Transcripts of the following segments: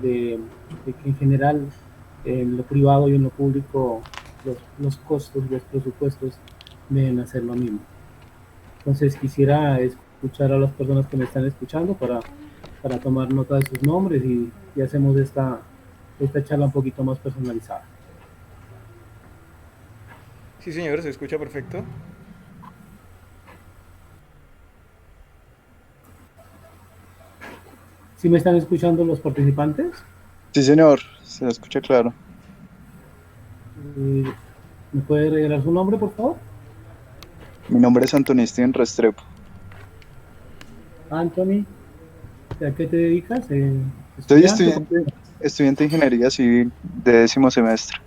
de, de que en general en lo privado y en lo público los costos y los presupuestos deben hacer lo mismo. Entonces quisiera escuchar a las personas que me están escuchando para tomar nota de sus nombres y hacemos esta charla un poquito más personalizada. Sí, señor, se escucha perfecto. ¿Sí me están escuchando los participantes? Sí, señor, se escucha claro. Eh, ¿Me puede regalar su nombre, por favor? Mi nombre es Antonio Steven Restrepo. Anthony, ¿a qué te dedicas? Soy ¿Estudiante o estudiante de Ingeniería Civil de 10º semestre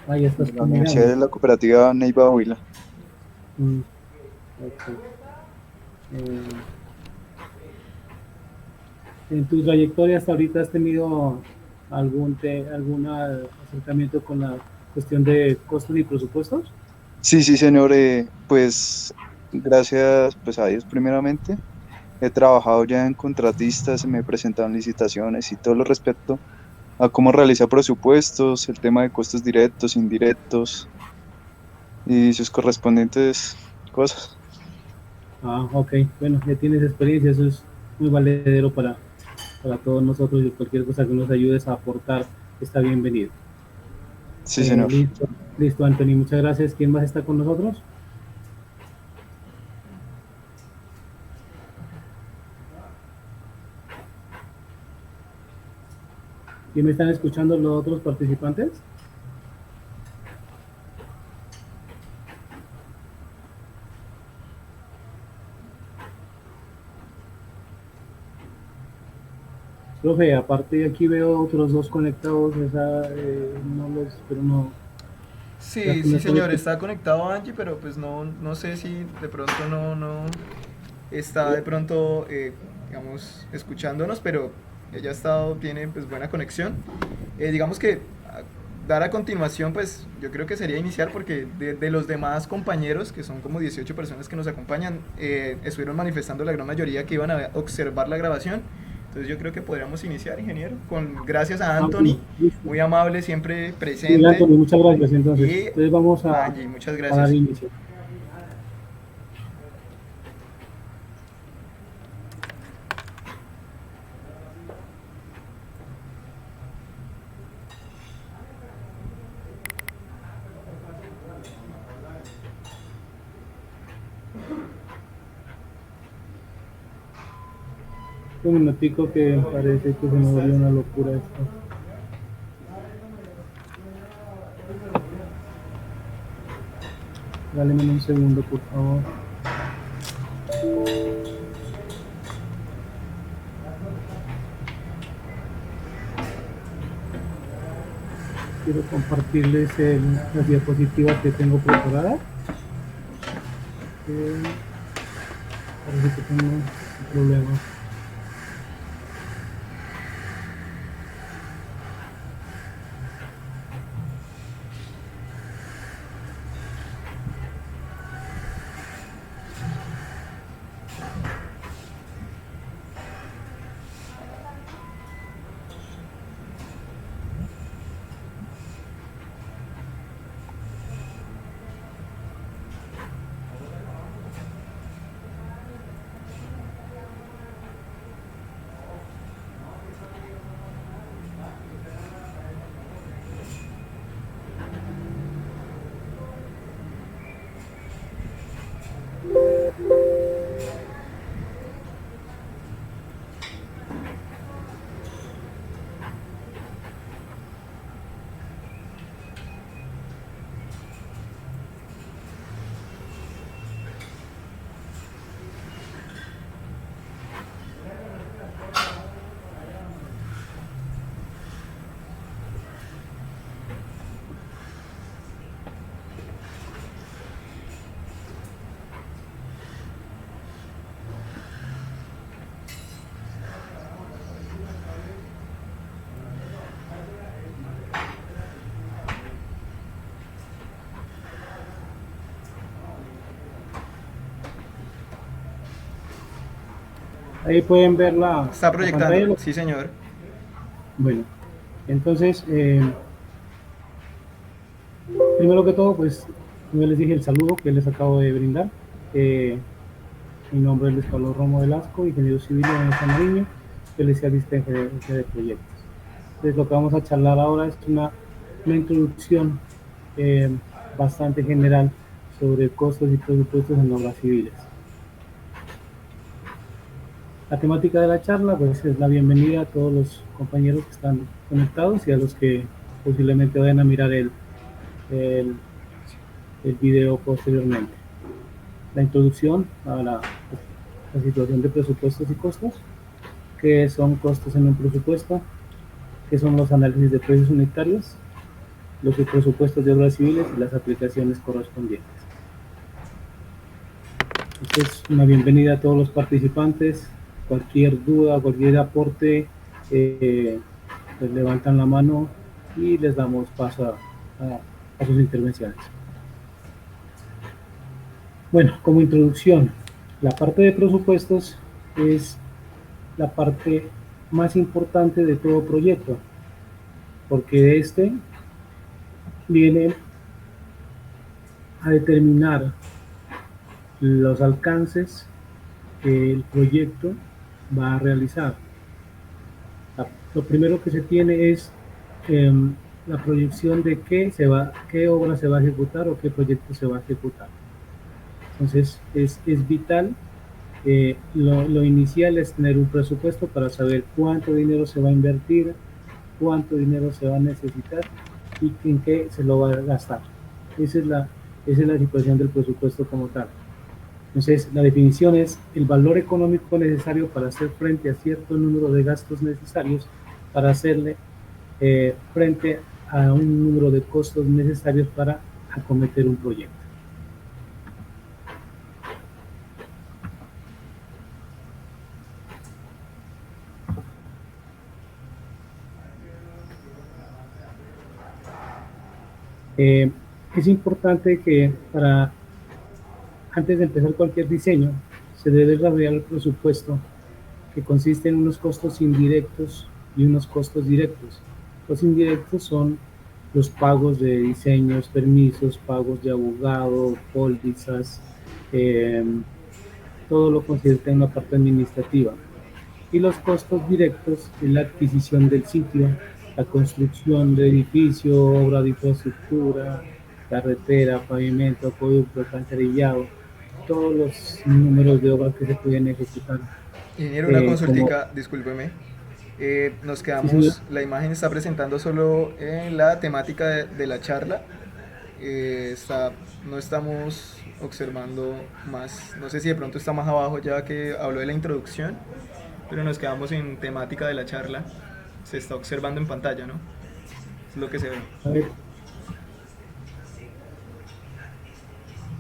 ah, ya estás de la Universidad terminando? de la Cooperativa Neiva Huila. Mm, ok. Eh, ¿En tu trayectoria hasta ahorita has tenido algún acercamiento con la cuestión de costos y presupuestos? Sí, sí, señor, pues gracias pues, a Dios primeramente. He trabajado ya en contratistas, me he presentado en licitaciones y todo lo respecto a cómo realizar presupuestos, el tema de costos directos, indirectos y sus correspondientes cosas. Ah, ok. Bueno, ya tienes experiencia, eso es muy valedero para todos nosotros y cualquier cosa que nos ayudes a aportar está bienvenido. Sí, señor. Listo, listo, Anthony, muchas gracias. ¿Quién más está con nosotros? ¿Quién me están escuchando los otros participantes? Profe, aparte de aquí veo otros dos conectados, no los, pero no, ya Sí, que no sí, estoy señor, escuchando. está conectado Angie, pero pues no sé si de pronto no está de pronto, digamos, escuchándonos, pero ella ha estado, tiene pues buena conexión. Digamos que dar a continuación, pues yo creo que sería iniciar porque de los demás compañeros, que son como 18 personas que nos acompañan, estuvieron manifestando la gran mayoría que iban a observar la grabación. Entonces yo creo que podríamos iniciar, ingeniero, con gracias a Ah, bueno, Anthony, listo. muy amable, siempre Sí, presente, Anthony, muchas gracias. Entonces, y entonces vamos Angie, muchas a dar gracias. inicio. Un minutico que parece que se me volvió una locura esto. Dale un segundo, por favor. Quiero compartirles las diapositivas que tengo preparadas. Eh, Parece que tengo un problema. Ahí pueden ver Está la pantalla. proyectando, sí señor. Bueno, entonces, primero que todo, pues, como ya les dije, el saludo que les acabo de brindar. Eh, Mi nombre es Luis Carlos Romo Velasco, ingeniero civil en San Mariño, especialista en gerencia de proyectos. Entonces, lo que vamos a charlar ahora es una introducción eh, bastante general sobre costos y presupuestos en obras civiles. La temática de la charla pues, es la bienvenida a todos los compañeros que están conectados y a los que posiblemente vayan a mirar el, el video posteriormente. La introducción a la situación de presupuestos y costos, qué son costos en un presupuesto, qué son los análisis de precios unitarios, los presupuestos de obras civiles y las aplicaciones correspondientes. Entonces, una bienvenida a todos los participantes. Cualquier duda, cualquier aporte, pues levantan la mano y les damos paso a sus intervenciones. Bueno, como introducción, la parte de presupuestos es la parte más importante de todo proyecto, porque este viene a determinar los alcances que el proyecto va a realizar. Lo primero que se tiene es eh, la proyección de qué obra se va a ejecutar o qué proyecto se va a ejecutar. Entonces es vital, lo inicial es tener un presupuesto para saber cuánto dinero se va a invertir, cuánto dinero se va a necesitar y en qué se lo va a gastar. Esa es la situación del presupuesto como tal. Entonces, la definición es el valor económico necesario para hacer frente a cierto número de gastos necesarios para hacerle frente a un número de costos necesarios para acometer un proyecto. Es importante que antes de empezar cualquier diseño se debe desarrollar el presupuesto, que consiste en unos costos indirectos y unos costos directos. Los indirectos son los pagos de diseños, permisos, pagos de abogado, pólizas, todo lo consiste en la parte administrativa. Y los costos directos es la adquisición del sitio, la construcción de edificio, obra de infraestructura, carretera, pavimento, acueducto, alcantarillado, todos los números de obras que se pueden ejecutar. Ingeniero, una Como, consultica, discúlpeme. Nos sí, señor. quedamos, la imagen está presentando solo la temática de la charla. No estamos observando más, no sé si de pronto está más abajo ya que habló de la introducción, pero nos quedamos en temática de la charla. Se está observando en pantalla, ¿no? Es lo que se ve. A ver,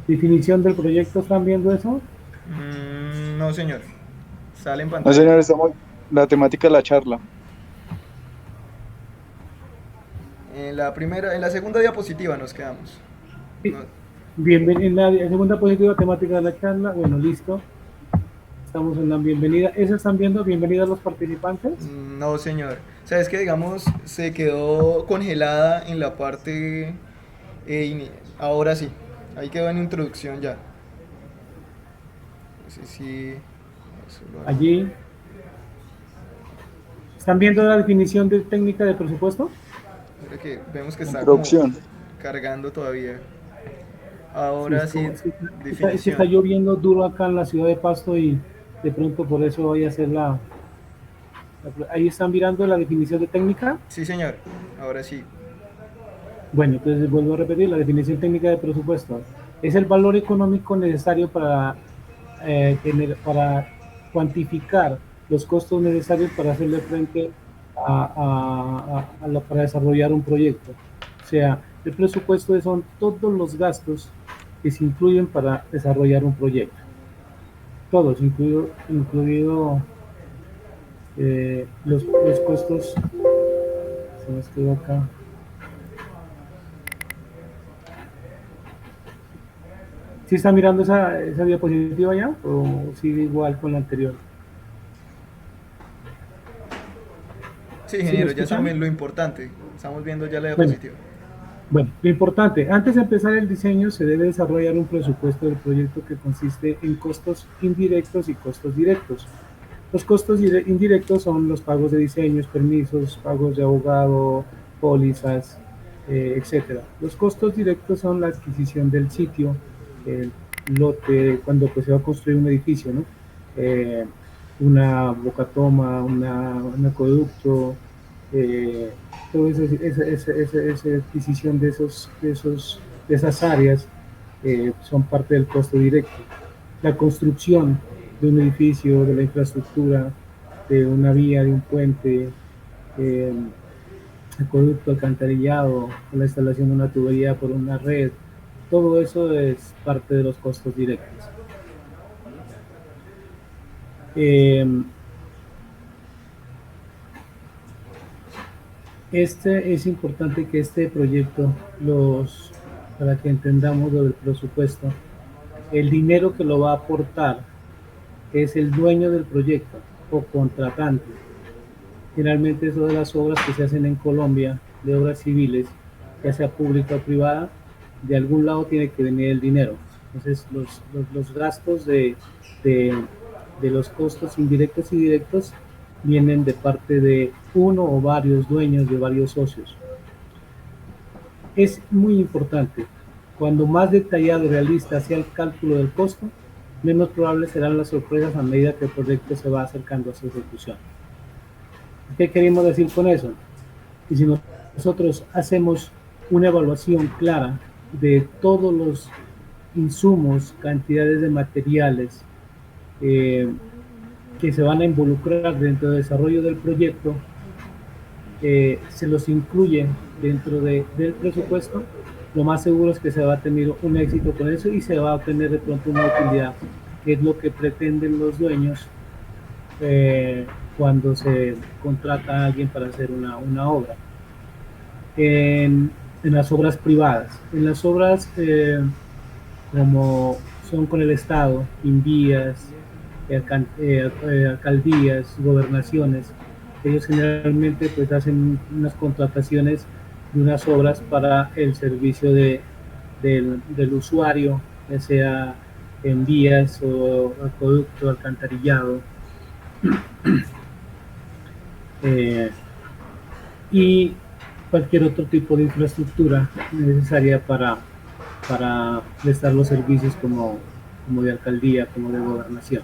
definición del proyecto, ¿están viendo eso? No, señor. Sale en No, pantalla. señor, estamos la temática de la charla. En la segunda diapositiva nos quedamos. Sí. No, Bien, en la segunda positiva temática de la charla, bueno, listo. Estamos en la bienvenida. ¿Eso están viendo? Bienvenida a los participantes. no, señor. O sea, es que digamos, se quedó congelada en la parte. Ahora sí. Ahí quedó en introducción ya. No sé si. Eso lo hago. Allí. ¿Están viendo la definición de técnica de presupuesto? Mira que vemos que está como Introducción. cargando todavía. Sí, Ahora sí, es que está definición. lloviendo duro acá en la ciudad de Pasto y de pronto por eso voy a hacer ahí están mirando la definición de técnica. Sí, señor. Ahora sí. Bueno, entonces vuelvo a repetir, la definición técnica de presupuesto es el valor económico necesario para cuantificar los costos necesarios para hacerle frente para desarrollar un proyecto. O sea, el presupuesto son todos los gastos que se incluyen para desarrollar un proyecto. Todos, incluido los costos. Se me quedó acá. ¿Sí está mirando esa diapositiva ya o sigue igual con la anterior? Sí, ¿Sí me ingeniero, ya escuchan? estamos en lo importante. Estamos viendo ya la Bueno, diapositiva. bueno, lo importante, antes de empezar el diseño se debe desarrollar un presupuesto del proyecto que consiste en costos indirectos y costos directos. Los costos indirectos son los pagos de diseños, permisos, pagos de abogado, pólizas, etcétera. Los costos directos son la adquisición del sitio, el lote, cuando pues, se va a construir un edificio, ¿no? Eh, una bocatoma, un acueducto, eh, toda esa adquisición de esas áreas son parte del costo directo. La construcción de un edificio, de la infraestructura, de una vía, de un puente, eh, acueducto, alcantarillado, la instalación de una tubería por una red, todo eso es parte de los costos directos. Eh, es importante que este proyecto, para que entendamos lo del presupuesto, el dinero que lo va a aportar es el dueño del proyecto o contratante. Generalmente eso de las obras que se hacen en Colombia, de obras civiles, ya sea pública o privada, de algún lado tiene que venir el dinero. Entonces los gastos de, de los costos indirectos y directos vienen de parte de uno o varios dueños de varios socios. Es muy importante, cuando más detallado y realista sea el cálculo del costo, menos probables serán las sorpresas a medida que el proyecto se va acercando a su ejecución. ¿Qué queremos decir con eso? Y si nosotros hacemos una evaluación clara de todos los insumos, cantidades de materiales que se van a involucrar dentro del desarrollo del proyecto, se los incluye dentro del presupuesto, lo más seguro es que se va a tener un éxito con eso y se va a obtener de pronto una utilidad, que es lo que pretenden los dueños cuando se contrata a alguien para hacer una obra. En las obras privadas, en las obras como son con el Estado, invías, alcaldías, gobernaciones, ellos generalmente pues hacen unas contrataciones de unas obras para el servicio del usuario, ya sea en vías o acueducto, alcantarillado, y cualquier otro tipo de infraestructura necesaria para prestar los servicios como de alcaldía, como de gobernación.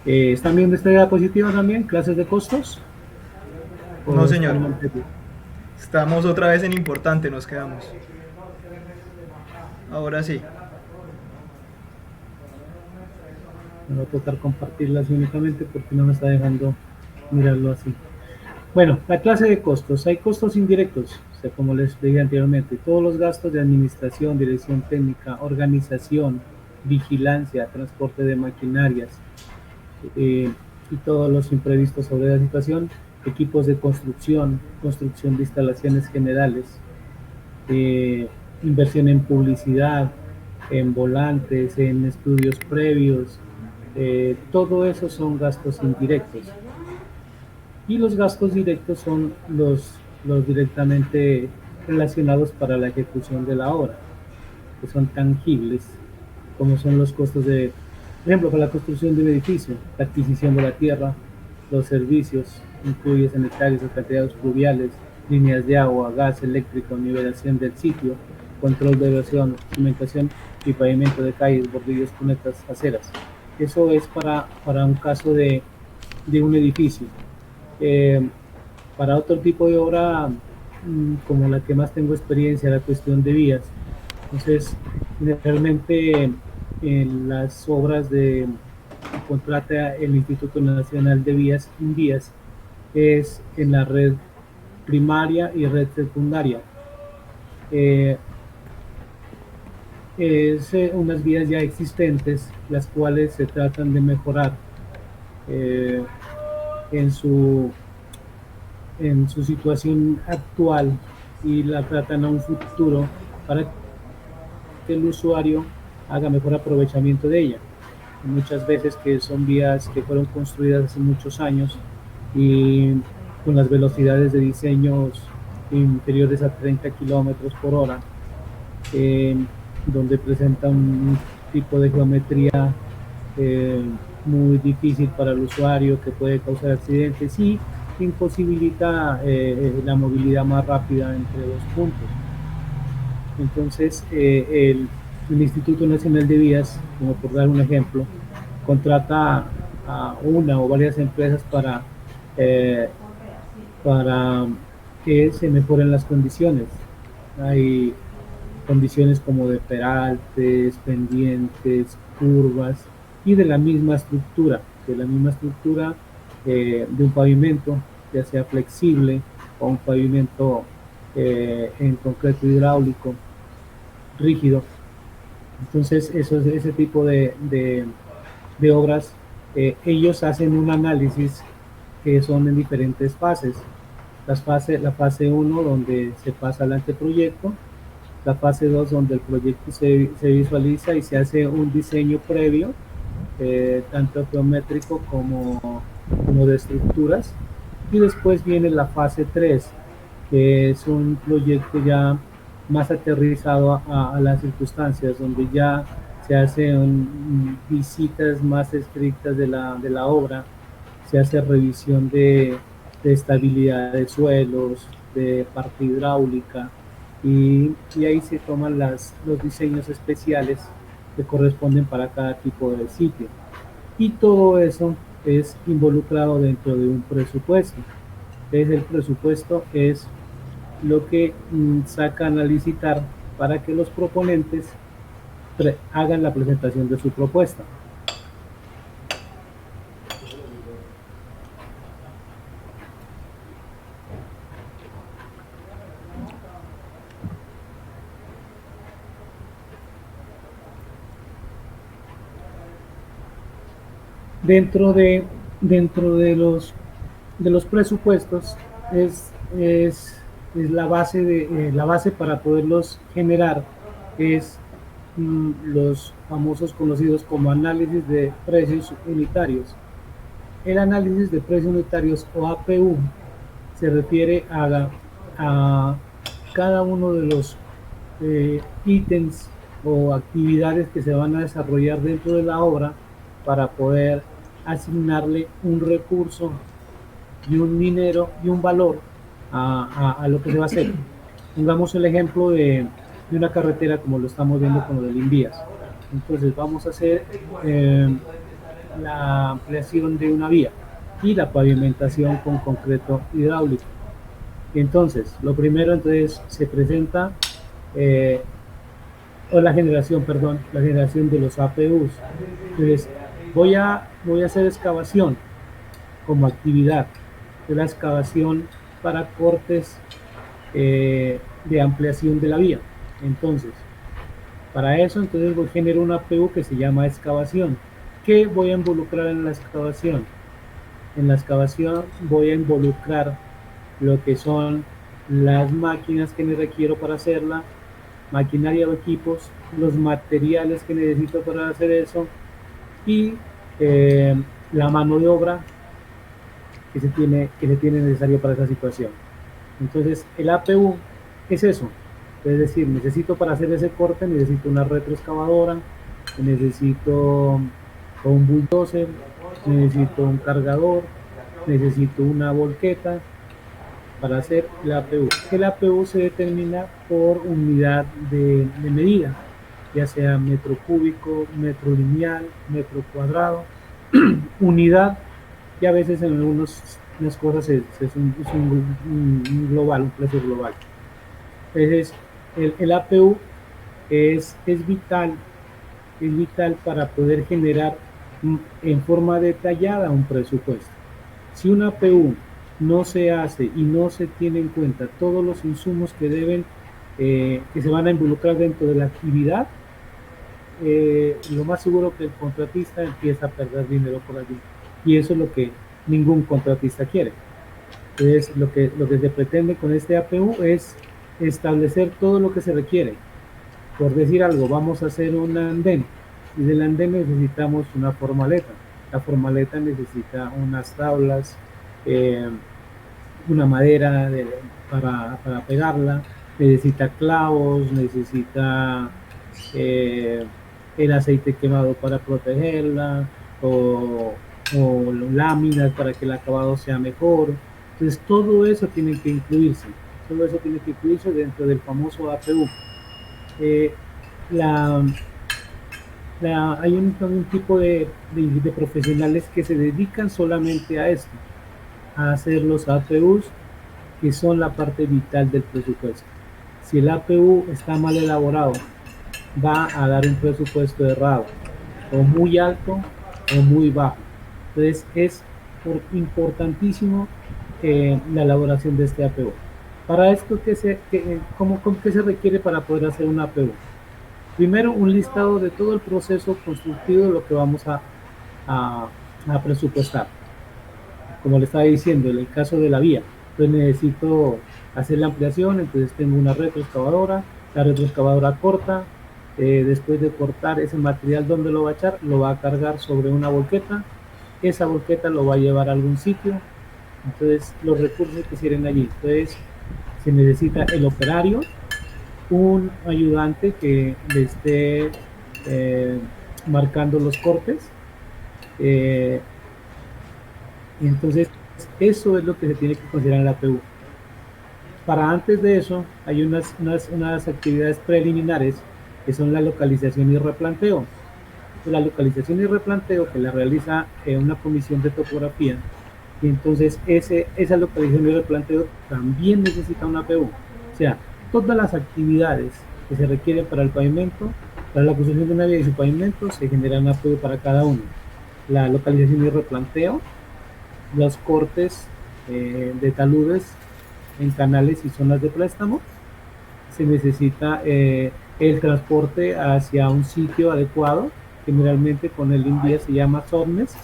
¿Están viendo esta diapositiva también? ¿Clases de costos? No, señor. Estamos otra vez en importante, nos quedamos. Ahora sí. Me va a tocar compartirlas únicamente porque no me está dejando mirarlo así. Bueno, la clase de costos. Hay costos indirectos, o sea, como les dije anteriormente, todos los gastos de administración, dirección técnica, organización, vigilancia, transporte de maquinarias y todos los imprevistos sobre la situación, equipos de construcción, construcción de instalaciones generales, inversión en publicidad, en volantes, en estudios previos, todo eso son gastos indirectos. Y los gastos directos son los directamente relacionados para la ejecución de la obra, que son tangibles, como son los costos de, por ejemplo, para la construcción de un edificio, la adquisición de la tierra, los servicios, incluye sanitarios, alcantarillados pluviales, líneas de agua, gas, eléctrico, nivelación del sitio, control de erosión, cimentación y pavimento de calles, bordillos, cunetas, aceras. Eso es para un caso de un edificio. Para otro tipo de obra, como la que más tengo experiencia, la cuestión de vías. Entonces, generalmente en las obras que contrata el Instituto Nacional de Vías, INVÍAS, es en la red primaria y red secundaria. Es unas vías ya existentes, las cuales se tratan de mejorar en su situación actual y la tratan a un futuro para que el usuario haga mejor aprovechamiento de ella. muchas veces que son vías que fueron construidas hace muchos años y con las velocidades de diseños inferiores a 30 kilómetros por hora, eh, donde presenta un tipo de geometría eh, muy difícil para el usuario, que puede causar accidentes y imposibilita la movilidad más rápida entre dos puntos. Entonces, el Instituto Nacional de Vías, como por dar un ejemplo, contrata a una o varias empresas eh, para que se mejoren las condiciones. Hay condiciones como de peraltes, pendientes, curvas y de la misma estructura de un pavimento, ya sea flexible o un pavimento en concreto hidráulico rígido. Entonces, ese tipo de obras, ellos hacen un análisis que son en diferentes fases. La fase 1 donde se pasa al anteproyecto, la fase 2 donde el proyecto se visualiza y se hace un diseño previo, tanto geométrico como de estructuras, y después viene la fase 3, que es un proyecto ya más aterrizado a las circunstancias, donde ya se hacen visitas más estrictas de la obra, se hace revisión de estabilidad de suelos, de parte hidráulica, y ahí se toman los diseños especiales que corresponden para cada tipo de sitio. Y todo eso es involucrado dentro de un presupuesto. Entonces el presupuesto es lo que sacan a licitar para que los proponentes hagan la presentación de su propuesta. Dentro de los presupuestos es la base para poderlos generar es los famosos conocidos como análisis de precios unitarios. El análisis de precios unitarios o APU se refiere a cada uno de los ítems o actividades que se van a desarrollar dentro de la obra para poder asignarle un recurso y un dinero y un valor a lo que se va a hacer. Pongamos el ejemplo de una carretera como lo estamos viendo con lo del Invías. Entonces vamos a hacer la ampliación de una vía y la pavimentación con concreto hidráulico. Entonces, lo primero entonces se presenta o la generación de los APUs. Entonces, voy a hacer excavación como actividad, de la excavación para cortes de ampliación de la vía. Entonces, para eso entonces voy a generar una APU que se llama excavación. ¿Qué voy a involucrar en la excavación? En la excavación voy a involucrar lo que son las máquinas que me requiero para hacerla, maquinaria o equipos, los materiales que necesito para hacer eso y la mano de obra que se tiene necesario para esa situación. Entonces el APU es eso, es decir, necesito para hacer ese corte, necesito una retroexcavadora, necesito un bulldozer, necesito un cargador, necesito una volqueta para hacer el APU. El APU se determina por unidad de medida, ya sea metro cúbico, metro lineal, metro cuadrado, unidad, y a veces en algunas cosas es un global, un precio global. Entonces, el APU es vital para poder generar en forma detallada un presupuesto. Si una APU no se hace y no se tiene en cuenta todos los insumos que deben, que se van a involucrar dentro de la actividad, lo más seguro que el contratista empieza a perder dinero por allí. Y eso es lo que ningún contratista quiere. Entonces, lo que se pretende con este APU es establecer todo lo que se requiere. Por decir algo, vamos a hacer un andén. Y del andén necesitamos una formaleta. La formaleta necesita unas tablas, eh, una madera para pegarla, necesita clavos, necesita eh, el aceite quemado para protegerla, o, o láminas para que el acabado sea mejor. Entonces todo eso tiene que incluirse, todo eso tiene que incluirse dentro del famoso APU. Eh, la, hay un tipo de profesionales que se dedican solamente a esto, a hacer los APUs, que son la parte vital del presupuesto. Si el APU está mal elaborado, va a dar un presupuesto errado, o muy alto o muy bajo. Entonces es importantísimo la elaboración de este APU. Para esto, ¿qué se requiere para poder hacer un APU? Primero, un listado de todo el proceso constructivo de lo que vamos a presupuestar. Como le estaba diciendo, en el caso de la vía, entonces necesito hacer la ampliación, entonces tengo una retroexcavadora, la retroexcavadora corta, después de cortar ese material, ¿dónde lo va a echar? Lo va a cargar sobre una volqueta, esa volqueta lo va a llevar a algún sitio, entonces los recursos que sirven allí, entonces se necesita el operario, un ayudante que le esté marcando los cortes, y entonces eso es lo que se tiene que considerar en la APU. Para antes de eso hay unas actividades preliminares que son la localización y replanteo. La localización y replanteo que la realiza una comisión de topografía, y entonces esa localización y replanteo también necesita una APU. O sea, todas las actividades que se requieren para el pavimento, para la construcción de una vía y su pavimento, se genera una APU para cada uno. La localización y replanteo, los cortes de taludes en canales y zonas de préstamo, se necesita el transporte hacia un sitio adecuado, generalmente con el INVIA se llama ZODMES.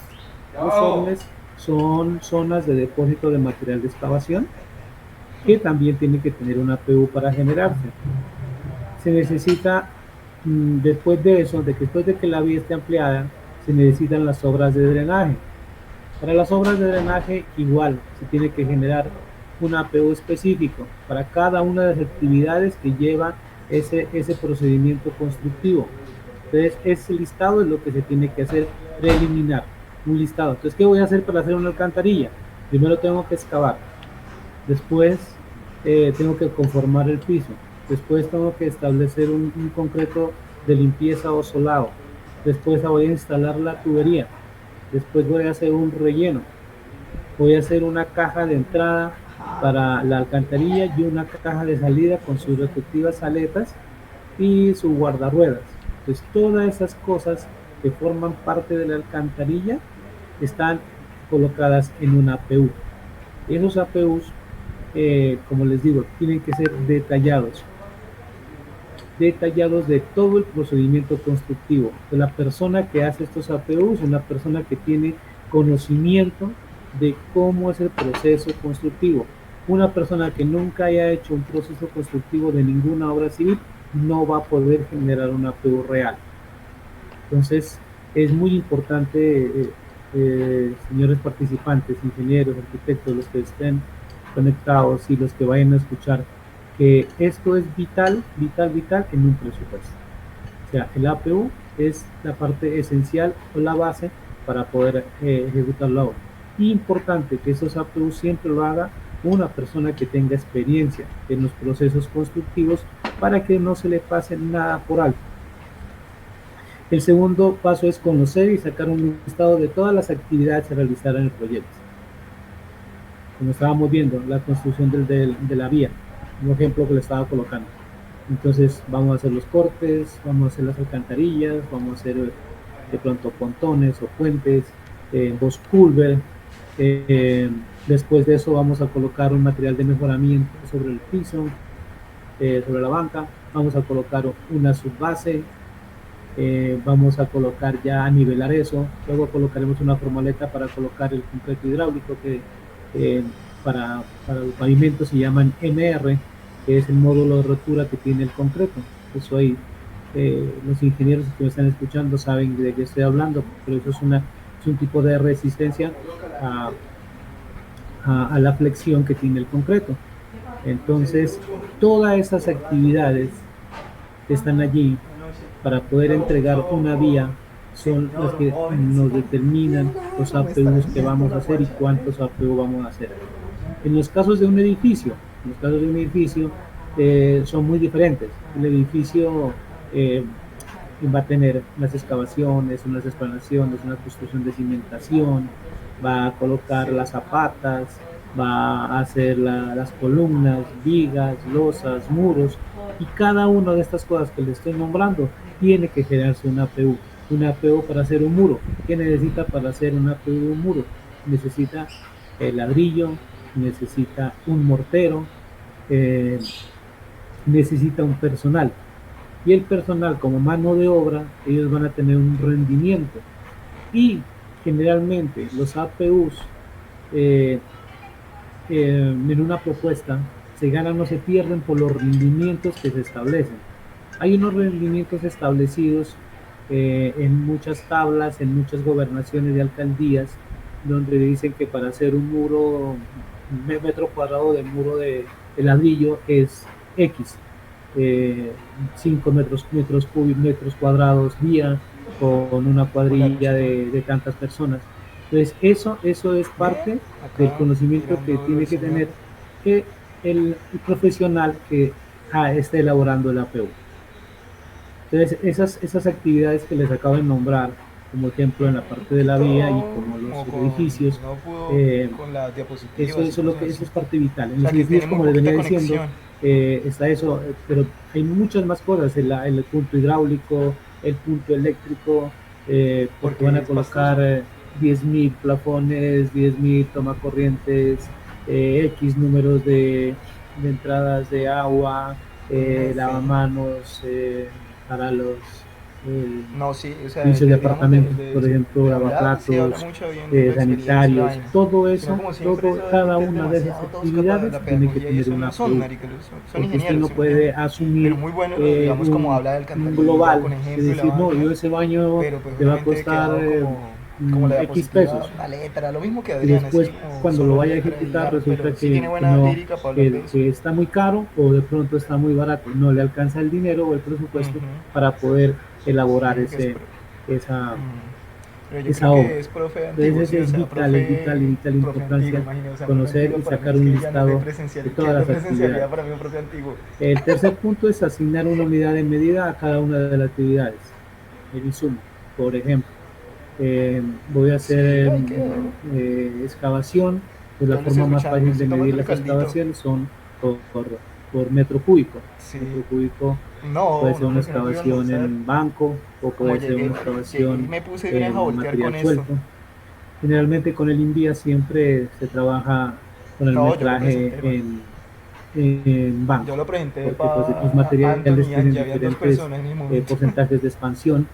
Los ZODMES son zonas de depósito de material de excavación que también tienen que tener una APU para generarse. Se necesita, después de eso, después de que la vía esté ampliada, se necesitan las obras de drenaje. Para las obras de drenaje igual se tiene que generar un APU específico para cada una de las actividades que lleva ese procedimiento constructivo. Entonces ese listado es lo que se tiene que hacer preliminar, un listado. Entonces, ¿qué voy a hacer para hacer una alcantarilla? Primero tengo que excavar, después tengo que conformar el piso, después tengo que establecer un concreto de limpieza o solado, después voy a instalar la tubería, después voy a hacer un relleno, voy a hacer una caja de entrada para la alcantarilla y una caja de salida con sus respectivas aletas y su guardarruedas. Entonces todas esas cosas que forman parte de la alcantarilla están colocadas en una APU. Esos APUs, como les digo, tienen que ser detallados de todo el procedimiento constructivo. De la persona que hace estos APUs, una persona que tiene conocimiento de cómo es el proceso constructivo. Una persona que nunca haya hecho un proceso constructivo de ninguna obra civil no va a poder generar una APU real. Entonces, es muy importante, señores participantes, ingenieros, arquitectos, los que estén conectados y los que vayan a escuchar, que esto es vital en un presupuesto. O sea, el APU es la parte esencial o la base para poder ejecutar la obra. Y importante que esos APU siempre lo haga una persona que tenga experiencia en los procesos constructivos para que no se le pase nada por alto. El segundo paso es conocer y sacar un listado de todas las actividades que realizar en el proyecto. Como estábamos viendo, la construcción de la vía, un ejemplo que le estaba colocando. Entonces vamos a hacer los cortes, vamos a hacer las alcantarillas, vamos a hacer de pronto pontones o puentes, dos culver. Después de eso vamos a colocar un material de mejoramiento sobre el piso, sobre la banca. Vamos a colocar una subbase. Vamos a colocar ya a nivelar eso. Luego colocaremos una formaleta para colocar el concreto hidráulico que para el pavimento se llaman MR, que es el módulo de rotura que tiene el concreto. Eso ahí los ingenieros que me están escuchando saben de qué estoy hablando, pero eso es un tipo de resistencia a, a la flexión que tiene el concreto. Entonces, todas esas actividades que están allí para poder entregar una vía son las que nos determinan los APUs que vamos a hacer y cuántos APU vamos a hacer. En los casos de un edificio, son muy diferentes. El edificio va a tener unas excavaciones, unas explanaciones, una construcción de cimentación, va a colocar las zapatas, va a hacer las columnas, vigas, losas, muros, y cada una de estas cosas que le estoy nombrando tiene que generarse una APU. Una APU para hacer un muro. ¿Qué necesita para hacer una APU de un muro? Necesita el ladrillo, necesita un mortero, eh, necesita un personal. Y el personal como mano de obra, ellos van a tener un rendimiento. Y generalmente los APUs en una propuesta se ganan o se pierden por los rendimientos que se establecen. Hay unos rendimientos establecidos en muchas tablas, en muchas gobernaciones de alcaldías, donde dicen que para hacer un muro, un metro cuadrado de muro de ladrillo es X, 5 metros cuadrados día, con una cuadrilla de tantas personas. Entonces, eso es parte del conocimiento que tiene que tener el profesional que está elaborando el APU. Entonces, esas actividades que les acabo de nombrar, como ejemplo en la parte de la vía y como los edificios, no pudo con las diapositivas eso es parte vital. En o sea, los que edificios, tiene como muy les venía poquita diciendo, está eso, pero hay muchas más cosas, el punto hidráulico, el punto eléctrico, porque van a colocar 10.000 plafones, 10.000 tomacorrientes, X números de entradas de agua, lavamanos para los no, sí, o sea, servicios de digamos, apartamentos, por ejemplo, de hablar, sí habla lavaplatos, mucho bien de la experiencia y sanitarios, vaina. todo Sino eso, como siempre, eso cada es una de esas demasiado tosca para actividades la tiene que pedagogía y tener eso una no son, APU, marica, son porque usted ingenieros, no ¿sí me entiendes? puede asumir Pero muy bueno, digamos, como habla de un alcantarilla global con de ejemplo y la decir, no, vaina, yo ese baño pero pues te va a obviamente he costar quedado como la X diapositiva, pesos, la letra, lo mismo que y Adrián, así después como cuando lo solo vaya a letra y ejecutar ya, resulta pero sí tiene buena no, lírica para hablar de eso. que está muy caro o de pronto está muy barato, no le alcanza el dinero o el presupuesto para poder Sí, elaborar porque es esa, pero yo creo esa obra. que es profe antiguo, Entonces sí, o sea, es vital y vital profe antiguo, importancia imagínate, o sea, profe conocer antiguo y para mí sacar es un que ya no es de listado de presencialidad, que es todas de las presencialidad actividades. para mí un profe antiguo. El tercer punto es asignar una unidad de medida a cada una de las actividades. El insumo, por ejemplo, voy a Sí, hacer ahí quedó. excavación, pues la Ya lo estoy forma más escuchando, fácil de estoy medir tomando el las caldito. excavaciones son por metro cúbico. Sí. Metro cúbico puede No, ser no, una porque no pude excavación en almorzar. un banco o Como puede ser una llegué y excavación me puse de una vez a en voltear material con esto. suelto. Generalmente con el INVIA siempre se trabaja con el No, yo lo metraje presenté, marica. en Yo banco, lo presenté porque pues los para Anthony materiales y tienen Angie, habían dos diferentes personas en ese momento. porcentajes de expansión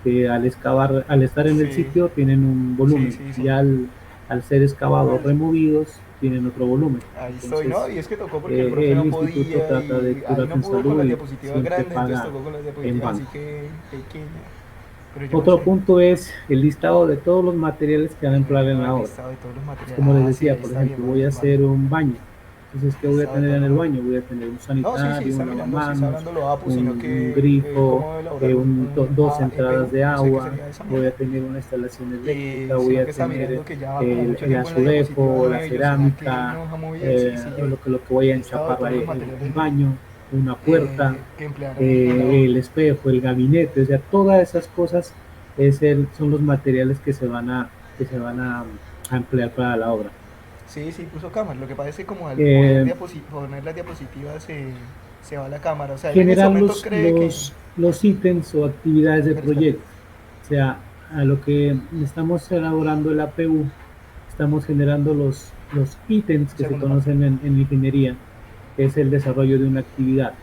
que al excavar, al estar en el Sí, sitio tienen un sí, volumen sí, sí. y al ser excavados, removidos, tienen otro volumen. Ahí estoy, ¿no? Entonces, Y es que tocó porque el profe el no instituto podía trata de y ahí curarse no en pudo con salud las y diapositivas siempre grandes, entonces paga tocó con las en diapositivas así banco. que pequeñas. Pero yo no Otro sé. punto es el listado de todos los materiales que van a Y me emplear en tocó la el obra. listado de todos los Es materiales. como les Ah, sí, decía, ahí por está bien, ejemplo, vale, voy a vale. hacer un baño. Entonces, ¿qué voy a Listado de tener todos en los el materiales. baño? Voy a tener un No, sí, sí, sanitario, está un mirando, sí está lavamanos, hablando lo APU, sino un que grifo, cómo elaborar dos EPU, entradas de no sé qué agua, sería esa voy mierda. a tener una instalación eléctrica, Y voy sino a que está tener mirando que ya va como mucho el tiempo en la diapositiva azulejo, la 9 y yo, ¿será que cerámica, no nos ha movido? Sí, sí, yo. lo que voy a Listado de enchapar todos los el materiales baño, una puerta, que emplearon en la obra. el espejo, el gabinete, o sea, todas esas cosas son los materiales que se van a emplear para la obra. Sí, sí, puso cámara. Lo que pasa es que como al Eh, poner las diapositivas se va la cámara. O sea, él en ese Generar momento cree que... los ítems o actividades del Espera, espera. proyecto. O sea, a lo que estamos elaborando el APU, estamos generando los ítems Un que se segundo, parce. conocen en ingeniería, que es el desarrollo de una actividad,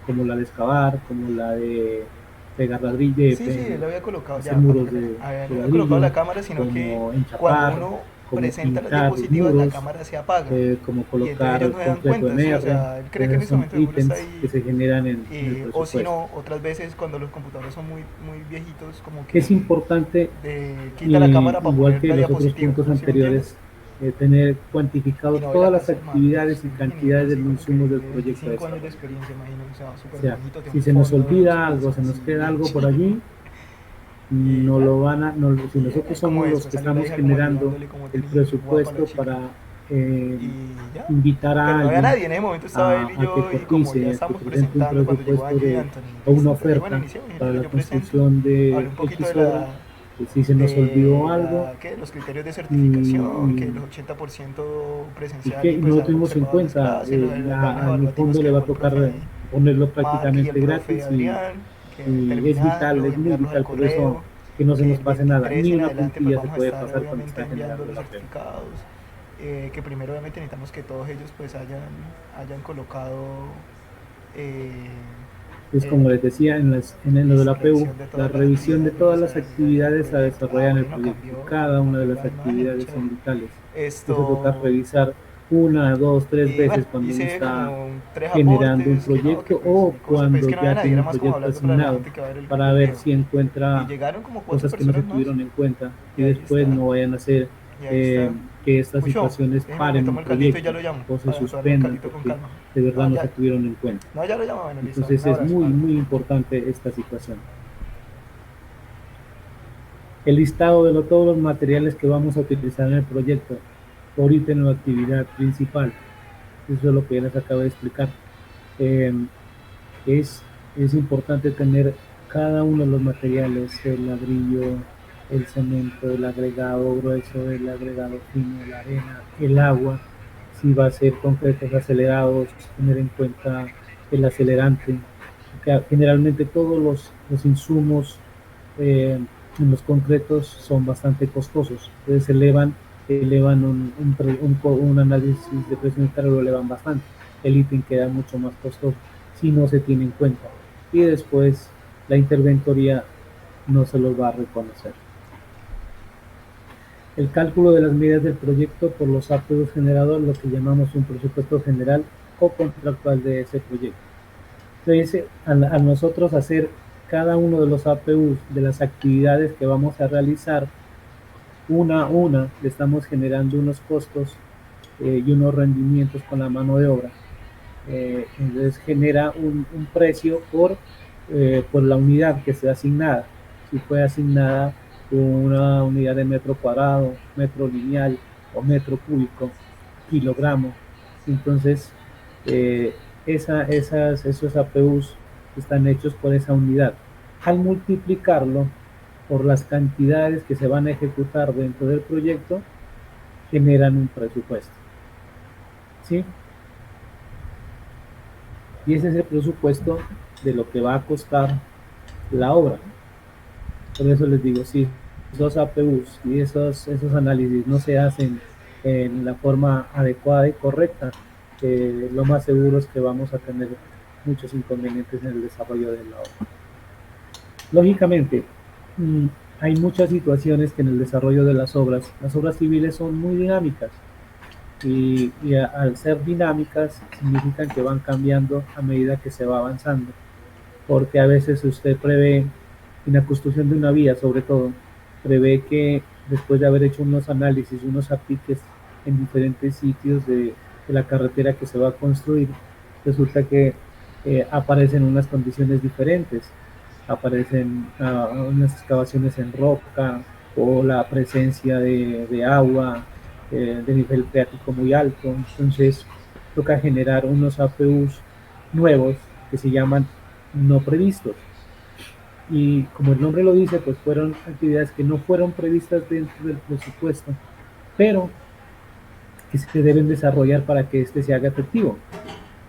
como la de excavar, como la de pegar ladrillo, Sí, sí, él había colocado, hacer ya, para que muros lo vea. de No había colocado ladrillo, la cámara, sino que como cuando enchapar, uno como presenta las pintar diapositivas, la muros, cámara se apaga. como Y entonces colocar ellos no se dan concreto cuenta, en ¿sí? O R. sea, él cree que en Esos ese son momento seguro está ítems que ahí. se generan en el O si presupuesto. no, otras veces cuando los computadores son muy viejitos, como Es que importante, quita la cámara para igual poner que la los otros diapositiva, puntos ¿sí me entiendes? anteriores, tener Y cuantificado no, y la todas las casa del man, actividades y un ingeniero cantidades de así los como que insumos del de proyecto de 25 años de desarrollo. experiencia, imagínate, o sea, O súper sea, viejito, tiene si un se nos fondo de olvida algo, se supervisor nos así queda bien algo por chimba. allí, Y no ya, lo van a, no, si y nosotros como somos los después que salió la estamos hija como generando ayudándole como el Trini, guapa la presupuesto chica. para Y ya. invitar a Pero no había alguien nadie, en ese momento estaba él y a que yo, y como ya cotice, a que estábamos presente un presentando, cuando llegó presupuesto allí Anthony, o una listo, entonces bueno, oferta iniciemos, para ingeniero, la yo presento, construcción hablé de un poquito X obra. Si se nos olvidó de algo los criterios de y, certificación, que y- los 80% y presencial que y pues no haber tuvimos en observado las cuenta, clases, los daños en el evaluativos fondo que le va dejó a el profe tocar ponerlo Mark y el prácticamente profe gratis Adrián, que y terminarlos, es muy enviarlos al vital por eso correo, que no se que nos el pase nada, 23 ni en una adelante pues puntilla se vamos a puede estar pasar cuando se obviamente está enviando generando los la PEM. certificados, que primero obviamente necesitamos que todos ellos pues hayan colocado eh, Es como les decía, en lo de listo, la PU, revisión de la todas las revisión de actividades todas las necesarias del actividades a proyecto. desarrollar en el Bueno, proyecto. cambió, Cada una de cambió las la imagen, actividades chévere. son vitales. Eso toca Esto, revisar una, dos, tres y bueno, veces cuando uno hice está como 3 generando un aportes, que no, que proyecto pues o mi cosa, pues es cuando que no había ya nadie, tiene era un más como proyecto hablando para la asignado gente que va a ver para el ver video. si Y encuentra llegaron como 4 cosas que no se personas más, tuvieron en cuenta y y ahí después está, no vayan a hacer y ahí está. que estas Mucho, situaciones déjeme, me paren un tomo el caldito y ya proyecto lo llamo, o se para tomarme el suspendan caldito con porque calma. de verdad No, no se ya, tuvieron en cuenta. no, ya lo llamo, bueno, listo, dale, un Entonces es abrazo, muy, vale. muy importante esta situación. El listado de todos los materiales que vamos a utilizar en el proyecto por ítem o actividad principal. Eso es lo que ya les acabo de explicar. Eh, es, es importante tener cada uno de los materiales, el ladrillo, el cemento, el agregado grueso, el agregado fino, la arena, el agua, si va a ser concretos acelerados, tener en cuenta el acelerante, que generalmente todos los insumos eh, los concretos son bastante costosos, entonces elevan un análisis de presión interna, lo elevan bastante, el ítem queda mucho más costoso si no se tiene en cuenta y después la interventoría no se los va a reconocer. El cálculo de las medidas del proyecto por los APUs generados, lo que llamamos un presupuesto general o contractual de ese proyecto. Entonces, al nosotros hacer cada uno de los APUs de las actividades que vamos a realizar, una a una, le estamos generando unos costos y unos rendimientos con la mano de obra. Entonces genera un precio por la unidad que sea asignada. Si fue asignada una unidad de metro cuadrado, metro lineal o metro cúbico, kilogramo, entonces eh, esos APUs están hechos por esa unidad. Al multiplicarlo por las cantidades que se van a ejecutar dentro del proyecto, generan un presupuesto. ¿Sí? Y ese es el presupuesto de lo que va a costar la obra. Por eso les digo, si esos APUs y esos análisis no se hacen en la forma adecuada y correcta, lo más seguro es que vamos a tener muchos inconvenientes en el desarrollo de la obra. Lógicamente, hay muchas situaciones que en el desarrollo de las obras civiles son muy dinámicas y al ser dinámicas significan que van cambiando a medida que se va avanzando, porque a veces usted prevé, en la construcción de una vía sobre todo, prevé que después de haber hecho unos análisis, unos apliques en diferentes sitios de la carretera que se va a construir, resulta que aparecen unas condiciones diferentes, aparecen unas excavaciones en roca o la presencia de agua de nivel freático muy alto, entonces toca generar unos APUs nuevos que se llaman no previstos. Y como el nombre lo dice, pues fueron actividades que no fueron previstas dentro del presupuesto, pero que se deben desarrollar para que este se haga efectivo,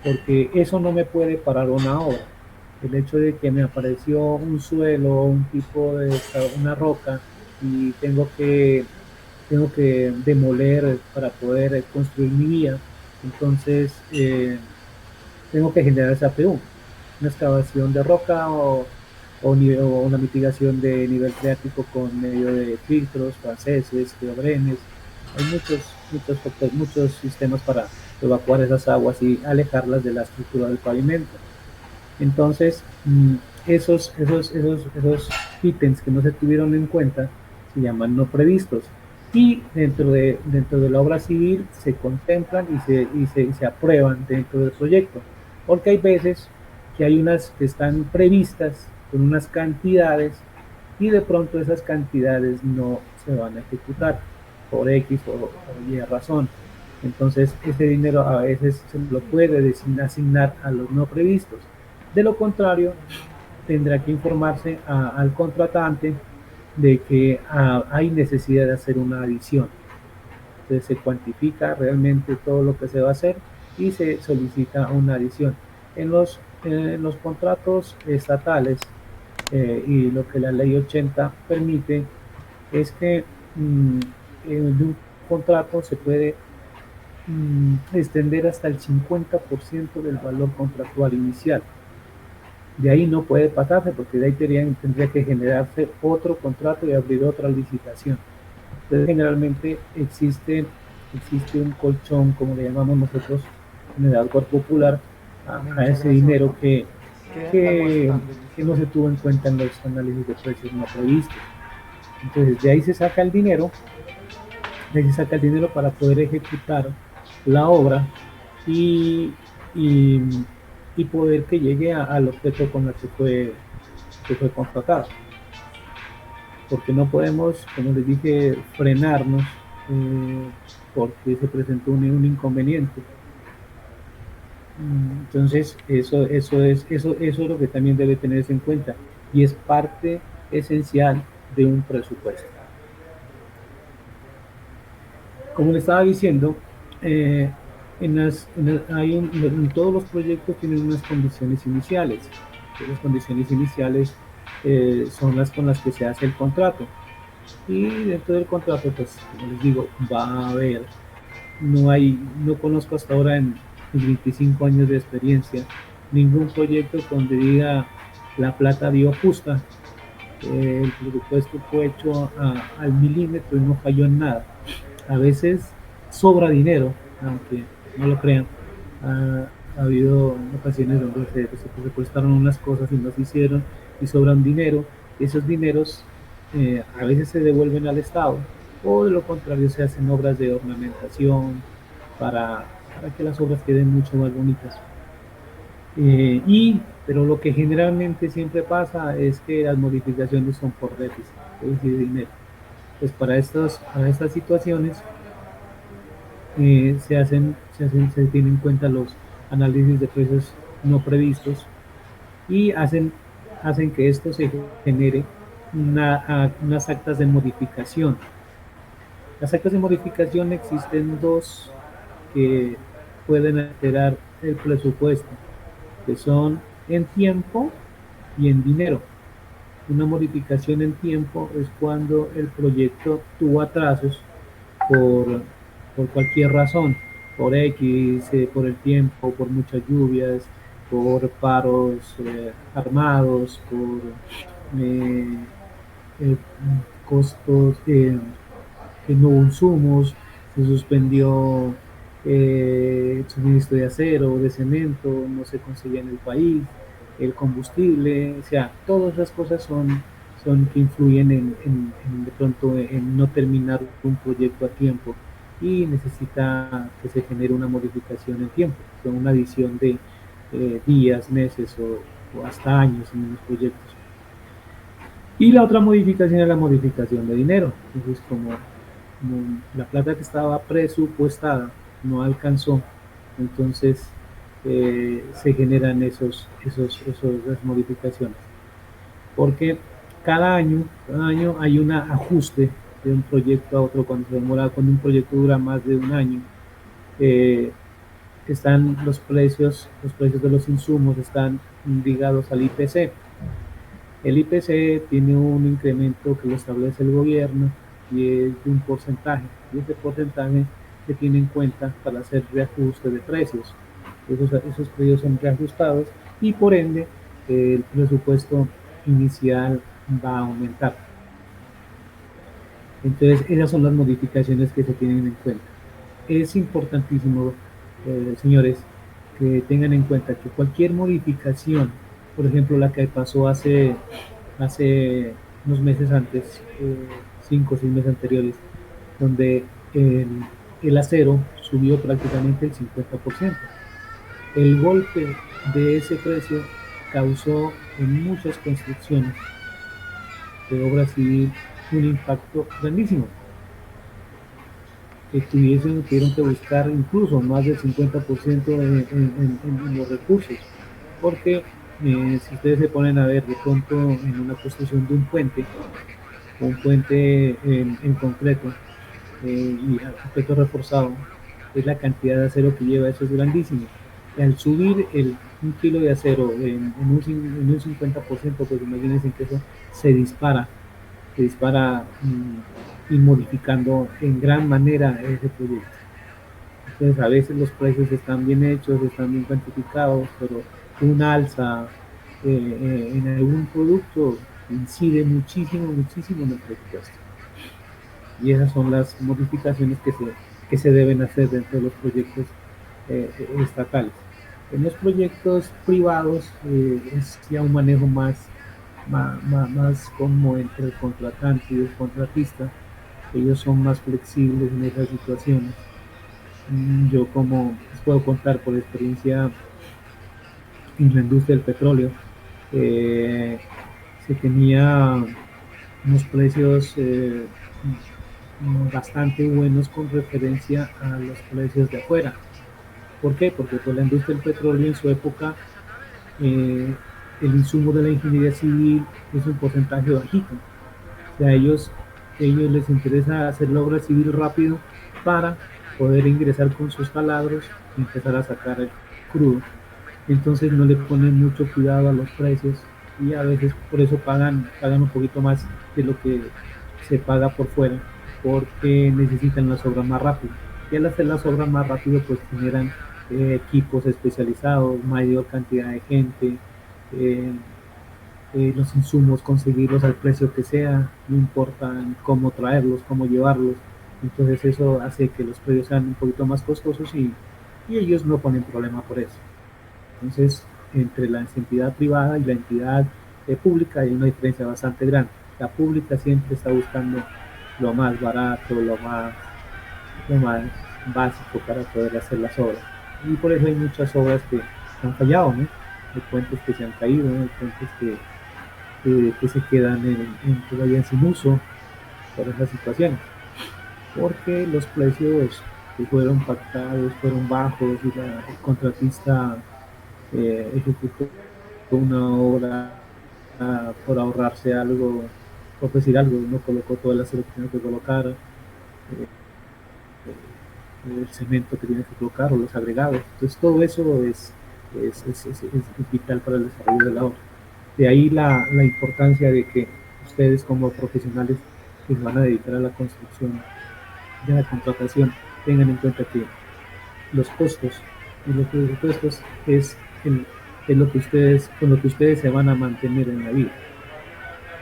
porque eso no me puede parar una obra. El hecho de que me apareció un suelo, un tipo de una roca y tengo que demoler para poder construir mi vía, entonces tengo que generar esa APU, una excavación de roca o una mitigación de nivel freático con medio de filtros franceses, geobrenes, Hay muchos sistemas para evacuar esas aguas y alejarlas de la estructura del pavimento. Entonces, esos ítems que no se tuvieron en cuenta se llaman no previstos. Y dentro de la obra civil se contemplan y se aprueban dentro del proyecto. Porque hay veces que hay unas que están previstas con unas cantidades y de pronto esas cantidades no se van a ejecutar por X o Y razón. Entonces ese dinero a veces se lo puede asignar a los no previstos. De lo contrario, tendrá que informarse al contratante de que hay necesidad de hacer una adición. Entonces se cuantifica realmente todo lo que se va a hacer y se solicita una adición. En los contratos estatales y lo que la ley 80 permite es que de un contrato se puede extender hasta el 50% del valor contractual inicial. De ahí no puede pasarse porque de ahí tendría que generarse otro contrato y abrir otra licitación. Entonces generalmente existe un colchón, como le llamamos nosotros en el algo popular, a ese dinero que, que no se tuvo en cuenta en los análisis de precios no previstos. Entonces de ahí se saca el dinero, para poder ejecutar la obra y, y, y poder que llegue al objeto con el que fue contratado. Porque no podemos, como les dije, frenarnos porque se presentó un inconveniente. Entonces, eso es lo que también debe tenerse en cuenta y es parte esencial de un presupuesto. Como le estaba diciendo, todos los proyectos tienen unas condiciones iniciales. Las condiciones iniciales son las con las que se hace el contrato. Y dentro del contrato, pues, como les digo, va a haber, no conozco hasta ahora en mis 25 años de experiencia ningún proyecto donde diga la plata dio justa, el presupuesto fue hecho al milímetro y no falló en nada. A veces sobra dinero, aunque no lo crean. Ha habido ocasiones donde se presupuestaron unas cosas y no se hicieron y sobran dinero. Esos dineros a veces se devuelven al Estado o de lo contrario se hacen obras de ornamentación para que las obras queden mucho más bonitas. Pero lo que generalmente siempre pasa es que las modificaciones son por déficit, es decir, dinero. Pues para estas situaciones se tienen en cuenta los análisis de precios no previstos y hacen que esto se genere unas actas de modificación. Las actas de modificación existen dos que pueden alterar el presupuesto, que son en tiempo y en dinero. Una modificación en tiempo es cuando el proyecto tuvo atrasos por, por cualquier razón, por X, por el tiempo, por muchas lluvias, por paros armados, por eh, costos que no hubo insumos, se suspendió el suministro de acero, de cemento, no se conseguía en el país, el combustible, o sea, todas esas cosas son que influyen de pronto en no terminar un proyecto a tiempo y necesita que se genere una modificación en tiempo, con una adición de días, meses o hasta años en los proyectos. Y la otra modificación es la modificación de dinero. Entonces, como la plata que estaba presupuestada no alcanzó, entonces se generan esas modificaciones. Porque cada año hay un ajuste de un proyecto a otro. Cuando un proyecto dura más de un año, están los precios de los insumos están ligados al IPC. El IPC tiene un incremento que lo establece el gobierno y es de un porcentaje, y ese porcentaje se tiene en cuenta para hacer reajuste de precios. Esos precios son reajustados y por ende el presupuesto inicial va a aumentar. Entonces, esas son las modificaciones que se tienen en cuenta. Es importantísimo, señores, que tengan en cuenta que cualquier modificación, por ejemplo, la que pasó hace unos meses antes, 5 o 6 meses anteriores, donde el, el acero subió prácticamente el 50%. El golpe de ese precio causó en muchas construcciones de obra civil un impacto grandísimo, que tuvieron que buscar incluso más del 50% en los recursos, porque si ustedes se ponen a ver de pronto en una construcción de un puente en concreto, y a concreto reforzado, es la cantidad de acero que lleva, eso es grandísimo. Y al subir un kilo de acero en un 50%, pues imagínense que eso se dispara y modificando en gran manera ese proyecto. Entonces a veces los precios están bien hechos, están bien cuantificados, pero un alza en algún producto incide muchísimo, muchísimo en el presupuesto. Y esas son las modificaciones que se deben hacer dentro de los proyectos estatales. En los proyectos privados es ya un manejo más como entre el contratante y el contratista. Ellos son más flexibles en esas situaciones. Yo como les puedo contar por experiencia en la industria del petróleo, eh, se tenía unos precios bastante buenos con referencia a los precios de afuera. ¿Por qué? Porque pues, la industria del petróleo en su época, eh, el insumo de la ingeniería civil es un porcentaje bajito. O sea, ellos les interesa hacer la obra civil rápido para poder ingresar con sus taladros y empezar a sacar el crudo. Entonces no le ponen mucho cuidado a los precios y a veces por eso pagan un poquito más de lo que se paga por fuera, porque necesitan las obras más rápido. Y al hacer las obras más rápido, pues generan equipos especializados, mayor cantidad de gente, eh, los insumos, conseguirlos al precio que sea, no importa cómo traerlos, cómo llevarlos. Entonces eso hace que los precios sean un poquito más costosos y ellos no ponen problema por eso. Entonces, entre la entidad privada y la entidad pública hay una diferencia bastante grande. La pública siempre está buscando lo más barato, lo más básico para poder hacer las obras. Y por eso hay muchas obras que han fallado, ¿no? Hay puentes que se han caído, ¿no? Hay puentes que se quedan todavía sin uso por esas situaciones. Porque los precios que fueron pactados fueron bajos y el contratista ejecutó una obra por ahorrarse algo, por decir algo, no colocó todo el acero que tenía que colocar, el cemento que tiene que colocar o los agregados. Entonces todo eso es vital para el desarrollo de la obra. De ahí la importancia de que ustedes como profesionales que se van a dedicar a la construcción, de la contratación, tengan en cuenta que los costos y los presupuestos es lo que ustedes, con lo que ustedes se van a mantener en la vida.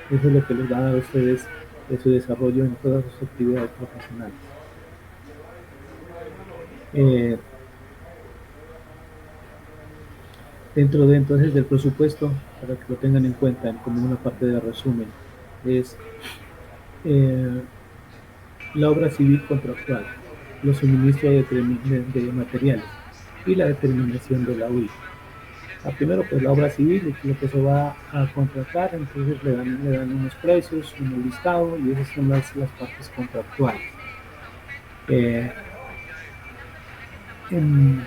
Eso es lo que les va a dar a ustedes de su desarrollo en todas sus actividades profesionales. Eh, Dentro de entonces del presupuesto, para que lo tengan en cuenta como una parte de resumen, es eh, la obra civil contractual, los suministros de materiales y la determinación de la UI. Primero pues la obra civil, lo que se va a contratar, entonces le dan unos precios, un listado y esas son las partes contractuales. Eh, en,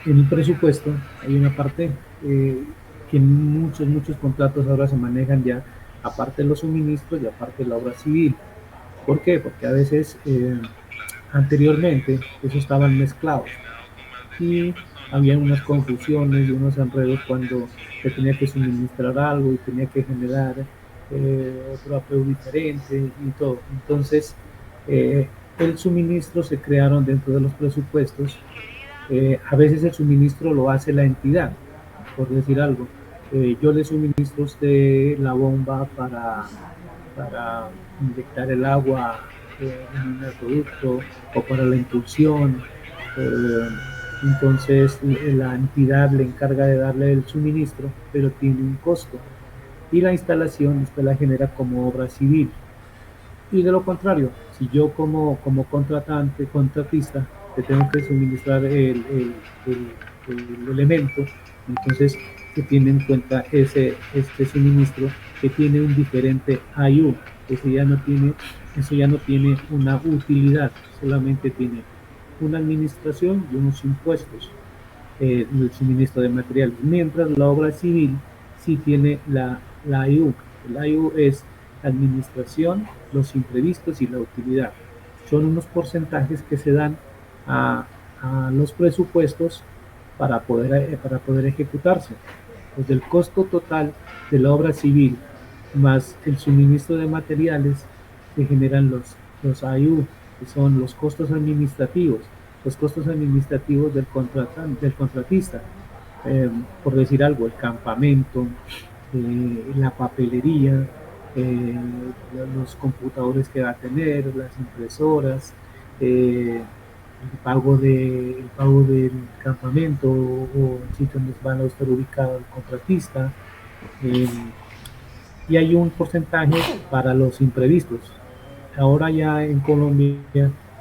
en el presupuesto hay una parte que muchos contratos ahora se manejan ya aparte de los suministros y aparte de la obra civil. ¿Por qué? Porque a veces anteriormente eso estaban mezclados y había unas confusiones y unos enredos cuando se tenía que suministrar algo y tenía que generar otro apego diferente y todo. Entonces, el suministro se crearon dentro de los presupuestos. A veces el suministro lo hace la entidad, por decir algo. Yo le suministro a usted la bomba para inyectar el agua denominar producto o para la impulsión. eh, entonces la entidad le encarga de darle el suministro, pero tiene un costo. Y la instalación usted la genera como obra civil. Y de lo contrario, si yo como contratista, te tengo que suministrar el elemento, entonces se tiene en cuenta este suministro que tiene un diferente IU. Eso ya no tiene, eso ya no tiene una utilidad, solamente tiene una administración y unos impuestos, el suministro de materiales, mientras la obra civil sí tiene la IU. La IU es la administración, los imprevistos y la utilidad. Son unos porcentajes que se dan a, a los presupuestos para poder ejecutarse. Pues del costo total de la obra civil más el suministro de materiales se generan los AIU, que son los costos administrativos, del contratista. Por decir algo, el campamento, la papelería, eh, los computadores que va a tener, las impresoras, el pago del campamento o el sitio donde va a estar ubicado el contratista. eh, y hay un porcentaje para los imprevistos. Ahora ya en Colombia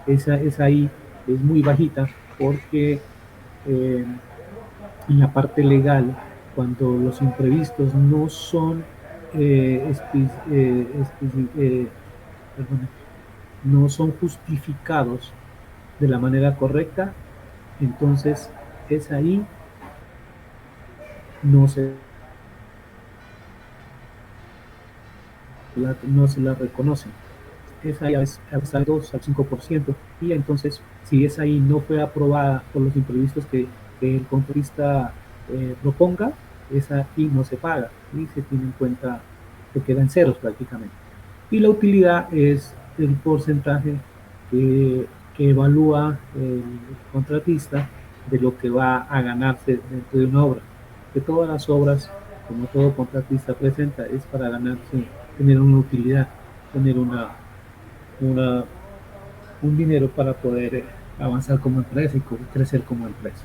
esa ahí es muy bajita porque eh, en la parte legal, cuando los imprevistos no son perdón, no son justificados de la manera correcta, entonces es ahí no se no se la reconocen. Esa ya es hasta el 2 al 5%, y entonces si esa ahí no fue aprobada por los imprevistos que el contratista proponga, esa I no se paga y se tiene en cuenta que quedan ceros prácticamente. Y la utilidad es el porcentaje que evalúa el contratista de lo que va a ganarse dentro de una obra. De todas las obras, como todo contratista presenta, es para ganarse, tener una utilidad, tener una, un dinero para poder avanzar como empresa y crecer como empresa.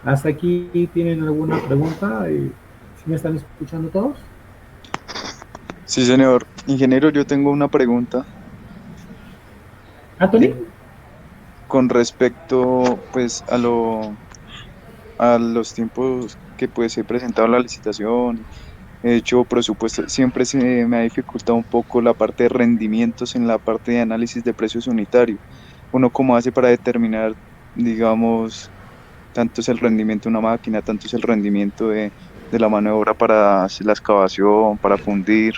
¿Hasta aquí tienen alguna pregunta? ¿Sí me están escuchando todos? Sí, señor. Ingeniero, yo tengo una pregunta ¿Anthony? con respecto pues a los tiempos que pues he presentado la licitación, he hecho presupuesto, siempre se me ha dificultado un poco la parte de rendimientos en la parte de análisis de precios unitario. Uno cómo hace para determinar, digamos, tanto es el rendimiento de una máquina, tanto es el rendimiento de la mano de obra para hacer la excavación, para fundir,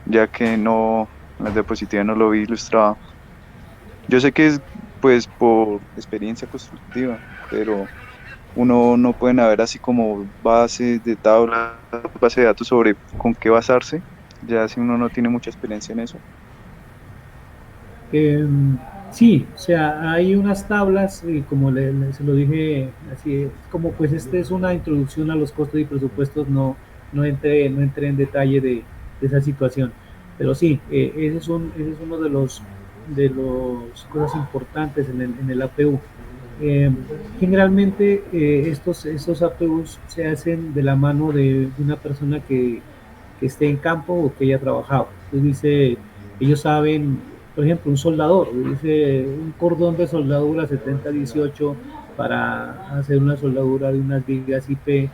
ya que no, en las diapositivas no lo vi ilustrado. Yo sé que es pues por experiencia constructiva, pero uno no pueden haber así como bases de tablas, base de datos sobre con qué basarse, ya si uno no tiene mucha experiencia en eso. Eh, sí, o sea, hay unas tablas, como se lo dije, así como pues esta es una introducción a los costos y presupuestos, no entré en detalle de esa situación, pero sí, ese es uno de los cosas importantes en el APU. Eh, Generalmente estos APUs se hacen de la mano de una persona que esté en campo o que haya trabajado. Entonces dice, ellos saben, por ejemplo, un soldador, dice un cordón de soldadura 70-18 para hacer una soldadura de unas vigas IP.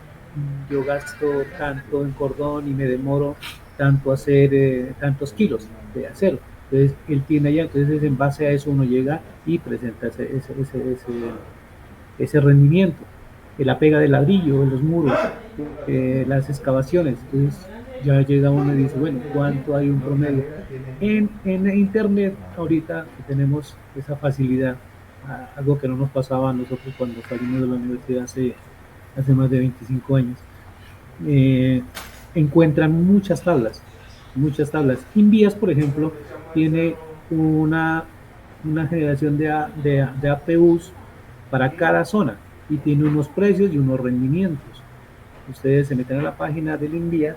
Yo gasto tanto en cordón y me demoro tanto hacer tantos kilos de acero. Entonces él tiene allá, entonces en base a eso uno llega y presenta ese rendimiento. La pega de ladrillo en los muros, las excavaciones. Entonces ya llega uno y dice, bueno, ¿cuánto hay un promedio? En Internet, ahorita que tenemos esa facilidad, algo que no nos pasaba a nosotros cuando salimos de la universidad hace más de 25 años, eh, encuentran muchas tablas, muchas tablas. Invías, por ejemplo, tiene una generación de APUs para cada zona y tiene unos precios y unos rendimientos. Ustedes se meten a la página del Invías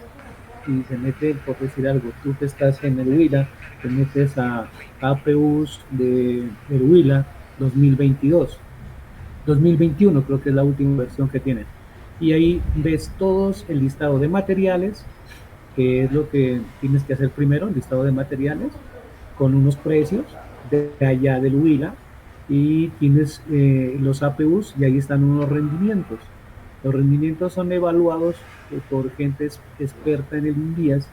y se mete, por decir algo, tú que estás en el Huila, te metes a APUs del Huila 2022, 2021 creo que es la última versión que tienen. Y ahí ves todos el listado de materiales, que es lo que tienes que hacer primero, el listado de materiales, con unos precios de allá del Huila, y tienes los APUs y ahí están unos rendimientos. Los rendimientos son evaluados por gente experta en el INVIAS,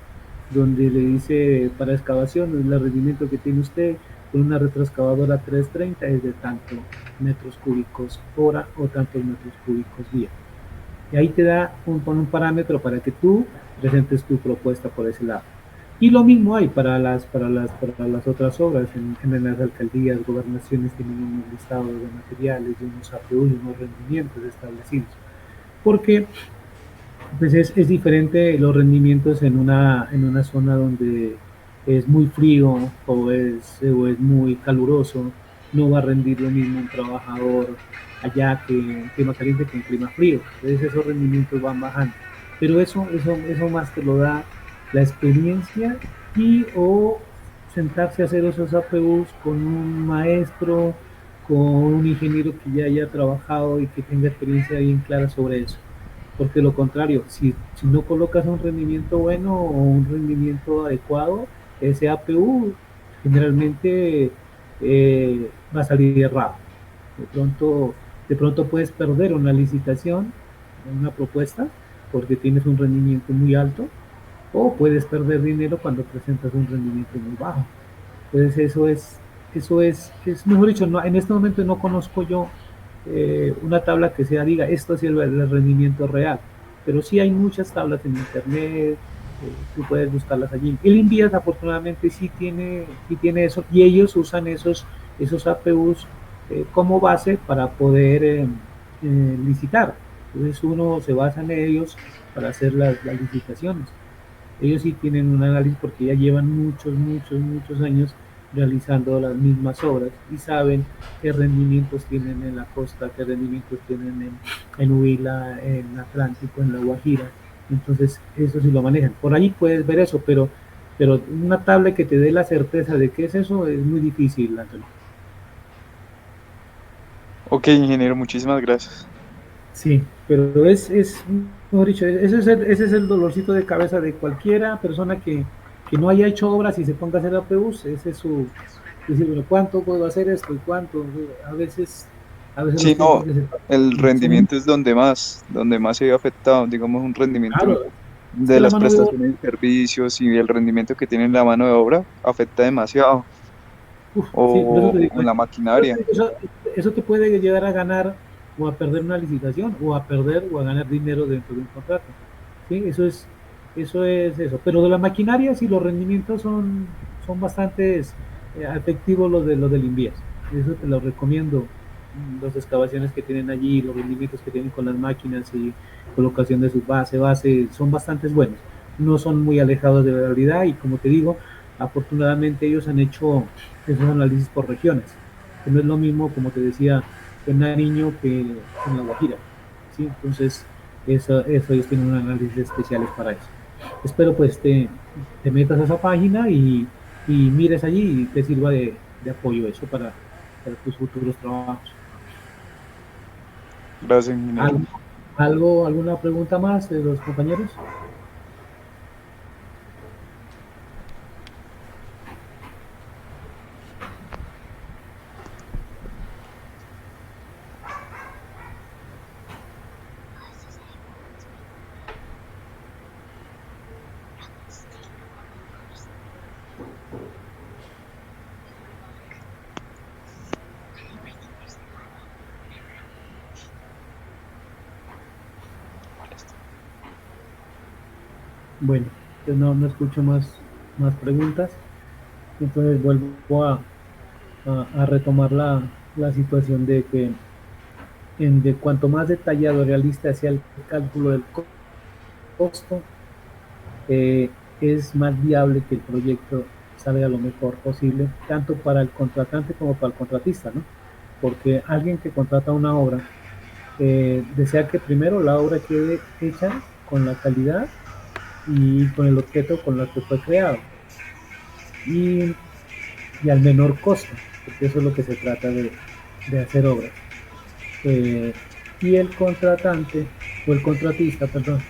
donde le dice para excavación el rendimiento que tiene usted con una retroexcavadora 330 es de tantos metros cúbicos hora o tantos metros cúbicos día. Y ahí te da un parámetro para que tú presentes tu propuesta por ese lado. Y lo mismo hay para las otras obras. En las alcaldías, gobernaciones tienen un listado de materiales, de unos APU y unos rendimientos establecidos. Porque pues es diferente los rendimientos en una zona donde es muy frío o es muy caluroso. No va a rendir lo mismo un trabajador allá que en clima caliente que en clima frío. Entonces esos rendimientos van bajando. Pero eso más te lo da la experiencia y o sentarse a hacer esos APUs con un maestro, con un ingeniero que ya haya trabajado y que tenga experiencia bien clara sobre eso. Porque lo contrario, si no colocas un rendimiento bueno o un rendimiento adecuado, ese APU generalmente va a salir errado. De pronto, de pronto puedes perder una licitación, una propuesta, porque tienes un rendimiento muy alto, o puedes perder dinero cuando presentas un rendimiento muy bajo. Entonces es mejor dicho, no, en este momento no conozco yo una tabla que sea, diga, esto es el rendimiento real, pero sí hay muchas tablas en internet, tú puedes buscarlas allí. El Invías afortunadamente sí tiene eso, y ellos usan esos APUs como base para poder licitar. Entonces uno se basa en ellos para hacer las licitaciones. Ellos sí tienen un análisis porque ya llevan muchos años realizando las mismas obras y saben qué rendimientos tienen en la costa, qué rendimientos tienen en Huila, en Atlántico, en La Guajira. Entonces, eso sí lo manejan. Por ahí puedes ver eso, pero una tabla que te dé la certeza de qué es eso es muy difícil, Antonio. Ok, ingeniero, muchísimas gracias. Sí, pero mejor dicho, ese es el dolorcito de cabeza de cualquiera persona que no haya hecho obras y se ponga a hacer APUs. Ese es su, decir, bueno, ¿cuánto puedo hacer esto y cuánto? A veces Sí, los no, tiempos que se el son, rendimiento es donde más se ve afectado, digamos, un rendimiento claro, es de que la las mano de obra, prestaciones de servicios y el rendimiento que tiene la mano de obra afecta demasiado, uf, sí, por eso te o digo, la maquinaria. eso te puede llegar a ganar o a perder una licitación o a perder o a ganar dinero dentro de un contrato. Sí, eso es eso. Pero de la maquinaria sí los rendimientos son bastante efectivos los del Invías. Eso te lo recomiendo. Las excavaciones que tienen allí, los rendimientos que tienen con las máquinas y colocación de su base, son bastante buenos. No son muy alejados de la realidad y como te digo, afortunadamente ellos han hecho esos análisis por regiones, que no es lo mismo, como te decía, en Nariño que en La Guajira. ¿Sí? Entonces, eso ellos tienen un análisis especiales para eso. Espero pues te metas a esa página y mires allí y te sirva de apoyo eso para tus futuros trabajos. Gracias, ingeniero. ¿Algo, alguna pregunta más de los compañeros? Bueno, pues no escucho más preguntas. Entonces vuelvo a retomar la situación de que de cuanto más detallado y realista sea el cálculo del costo, es más viable que el proyecto salga lo mejor posible, tanto para el contratante como para el contratista, ¿no? Porque alguien que contrata una obra desea que primero la obra quede hecha con la calidad y con el objeto con el que fue creado y, y al menor costo, porque eso es lo que se trata de hacer obras. Eh, y el contratante, o el contratista, perdón,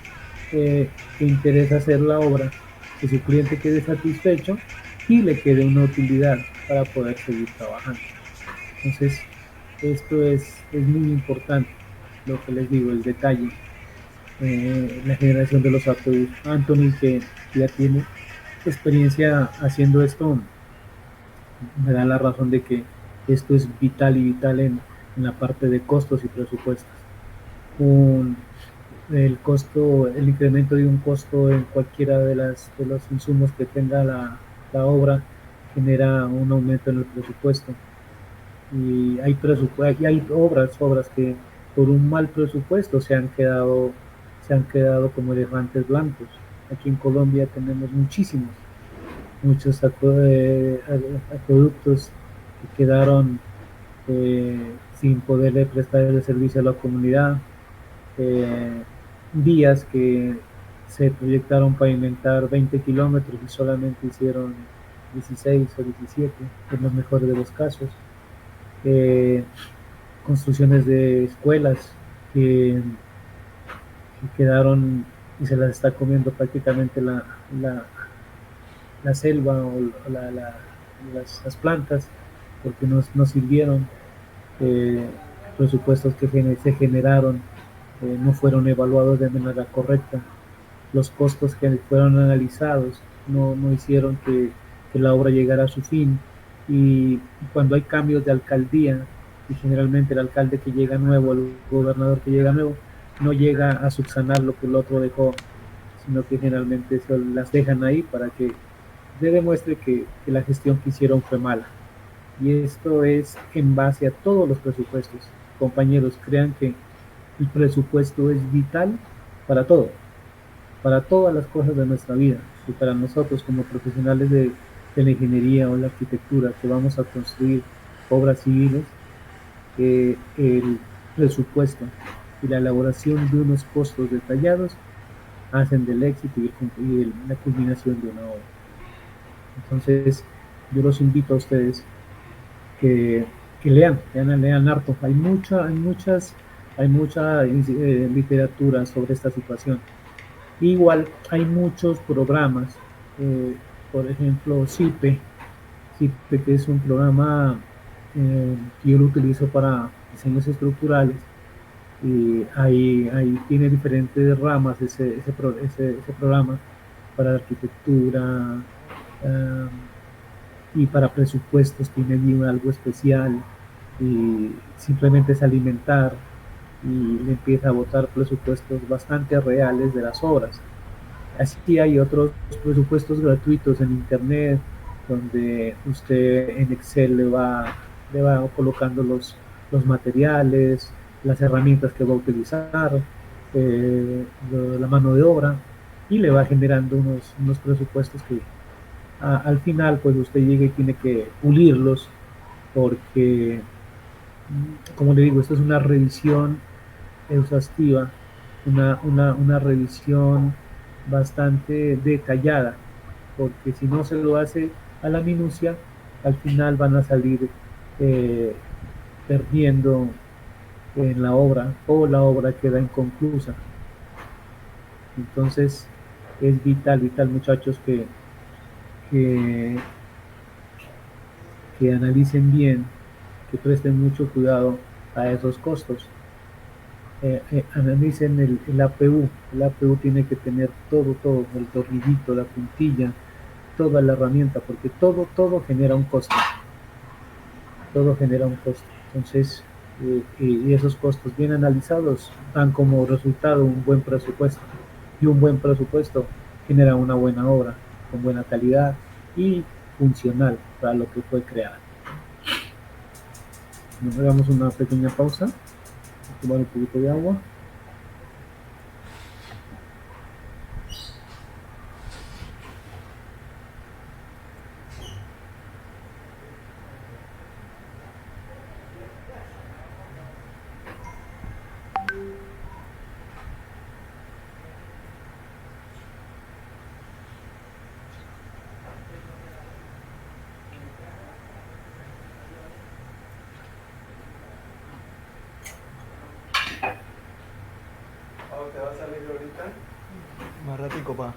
que interesa hacer la obra, que su cliente quede satisfecho y le quede una utilidad para poder seguir trabajando. Entonces, esto es muy importante, lo que les digo, el detalle, la generación de los APUs. Anthony, que ya tiene experiencia haciendo esto, me da la razón de que esto es vital y vital en la parte de costos y presupuestos. Un, el costo, el incremento de un costo en cualquiera de los insumos que tenga la obra genera un aumento en el presupuesto. Y y hay obras que por un mal presupuesto se han quedado como elefantes blancos. Aquí en Colombia tenemos muchos acueductos que quedaron sin poderle prestar el servicio a la comunidad, eh, vías que se proyectaron pavimentar 20 kilómetros y solamente hicieron 16 o 17, en los mejores de los casos. Eh, construcciones de escuelas que, que, quedaron y se las está comiendo prácticamente la, la selva o las plantas porque no sirvieron, eh, presupuestos que se generaron no fueron evaluados de manera correcta, los costos que fueron analizados no hicieron que la obra llegara a su fin y cuando hay cambios de alcaldía y generalmente el alcalde que llega nuevo, el gobernador que llega nuevo, no llega a subsanar lo que el otro dejó, sino que generalmente se las dejan ahí para que se demuestre que la gestión que hicieron fue mala. Y esto es en base a todos los presupuestos. Compañeros, crean que el presupuesto es vital para todo, para todas las cosas de nuestra vida. Y para nosotros como profesionales de la ingeniería o la arquitectura que vamos a construir obras civiles, el presupuesto y la elaboración de unos costos detallados hacen del éxito y la culminación de una obra. Entonces, yo los invito a ustedes que, que lean harto. Hay mucha literatura sobre esta situación. Igual hay muchos programas, eh, por ejemplo, CIPE, que es un programa que yo lo utilizo para diseños estructurales, y ahí tiene diferentes ramas ese programa para arquitectura, um, y para presupuestos tiene allí algo especial y simplemente es alimentar y le empieza a botar presupuestos bastante reales de las obras. Así hay otros presupuestos gratuitos en internet donde usted en Excel le va colocando los materiales, las herramientas que va a utilizar, la mano de obra y le va generando unos presupuestos que al final pues usted llega y tiene que pulirlos porque, como le digo, esto es una revisión exhaustiva, una revisión bastante detallada, porque si no se lo hace a la minucia, al final van a salir eh, perdiendo en la obra o la obra queda inconclusa. Entonces es vital muchachos que, que analicen bien, que presten mucho cuidado a esos costos. Analicen el APU. El APU tiene que tener todo, el tornillito, la puntilla, toda la herramienta, porque todo genera un costo. Todo genera un costo. Entonces, y esos costos bien analizados dan como resultado un buen presupuesto. Y un buen presupuesto genera una buena obra, con buena calidad y funcional para lo que fue creada. Nos hagamos una pequeña pausa, tomar un poquito de agua. te va a salir ahorita? Más ratico, pa.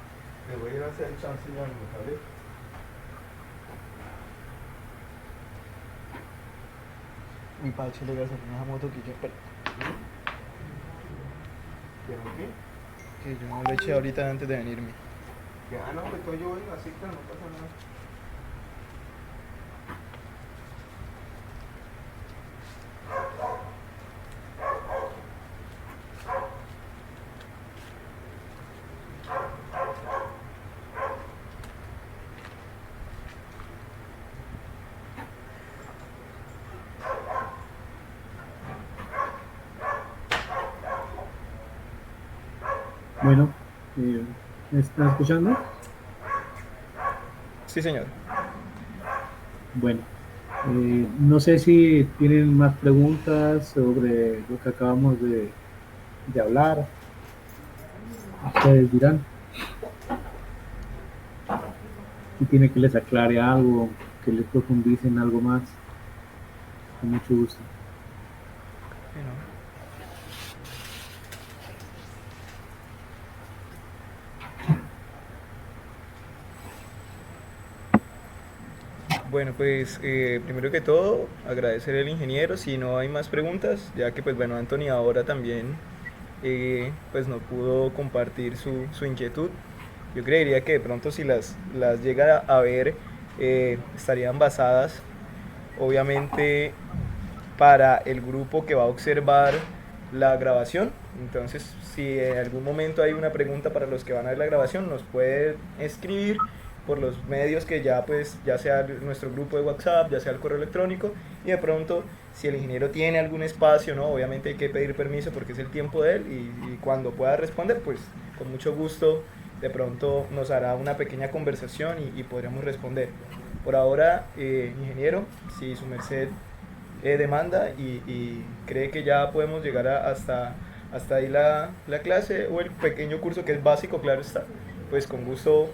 Le voy a ir a hacer chance ya, ¿vale? Mi pache le voy a hacer una moto que yo espera. ¿Qué? Que yo no lo eché ahorita antes de venirme. Ya no, pues yo vengo así, claro, no pasa nada. Bueno, ¿me están escuchando? Sí, señor. Bueno, no sé si tienen más preguntas sobre lo que acabamos de hablar. Ustedes dirán. Si tiene que les aclare algo, que les profundicen algo más, con mucho gusto. Bueno, pues primero que todo agradecer al ingeniero, si no hay más preguntas, ya que pues bueno, Anthony ahora también pues no pudo compartir su inquietud. Yo creería que de pronto si las llega a ver estarían basadas obviamente para el grupo que va a observar la grabación. Entonces, si en algún momento hay una pregunta para los que van a ver la grabación, nos pueden escribir por los medios que ya pues ya sea nuestro grupo de WhatsApp, ya sea el correo electrónico, y de pronto si el ingeniero tiene algún espacio, no, obviamente hay que pedir permiso porque es el tiempo de él, y cuando pueda responder, pues con mucho gusto de pronto nos hará una pequeña conversación y podremos responder. Por ahora, ingeniero, si su merced demanda y cree que ya podemos llegar hasta ahí la clase o el pequeño curso que es básico, claro está, pues con gusto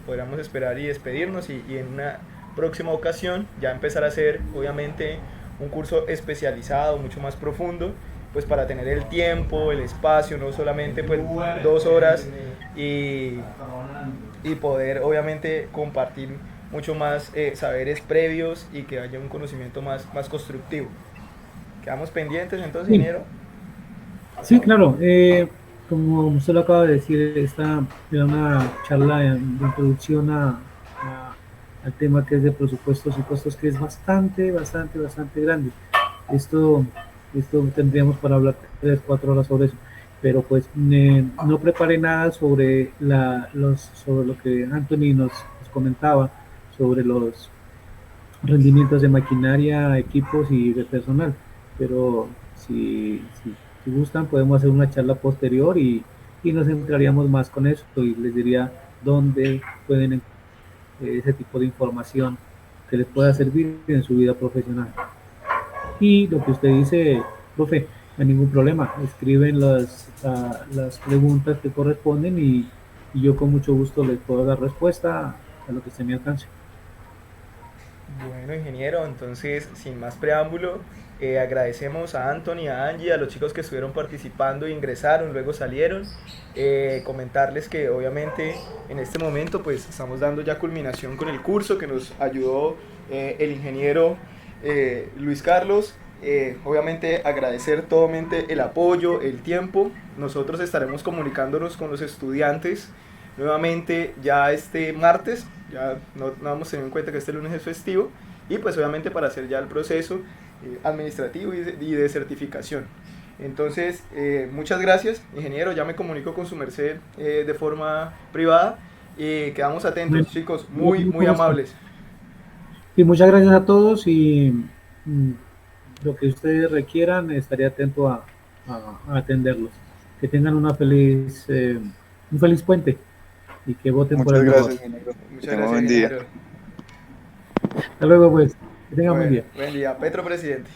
podríamos esperar y despedirnos y en una próxima ocasión ya empezar a hacer obviamente un curso especializado, mucho más profundo, pues para tener el tiempo, el espacio, no solamente pues 2 horas y poder obviamente compartir mucho más saberes previos y que haya un conocimiento más constructivo. Quedamos pendientes entonces, Sí, ingeniero. sí, claro. Como usted lo acaba de decir, esta era una charla de introducción al tema que es de presupuestos y costos, que es bastante grande. Esto, esto tendríamos para hablar 3, 4 horas sobre eso. Pero pues no preparé nada sobre, sobre lo que Anthony nos comentaba, sobre los rendimientos de maquinaria, equipos y de personal. Pero si gustan, podemos hacer una charla posterior y nos centraríamos más con eso y les diría dónde pueden encontrar ese tipo de información que les pueda servir en su vida profesional. Y lo que usted dice, profe, no hay ningún problema. Escriben las preguntas que corresponden y yo con mucho gusto les puedo dar respuesta a lo que se me alcance. Bueno, ingeniero, entonces, sin más preámbulo, agradecemos a Anthony, a Angie, a los chicos que estuvieron participando e ingresaron, luego salieron. Comentarles que obviamente en este momento pues estamos dando ya culminación con el curso que nos ayudó el ingeniero Luis Carlos. Obviamente agradecer totalmente el apoyo, el tiempo. Nosotros estaremos comunicándonos con los estudiantes nuevamente ya este martes. Ya no vamos a tener en cuenta que este lunes es festivo, y pues obviamente para hacer ya el proceso administrativo y de certificación. Entonces, muchas gracias, ingeniero, ya me comunico con su merced de forma privada y quedamos atentos, chicos, muy amables. Y muchas gracias a todos y lo que ustedes requieran, estaré atento a atenderlos. Que tengan un feliz puente y que voten por Muchas el mejor. gracias, ingeniero. Muchas gracias, ingeniero. Hasta luego, pues. Que tengan buen día. Buen día, Petro presidente.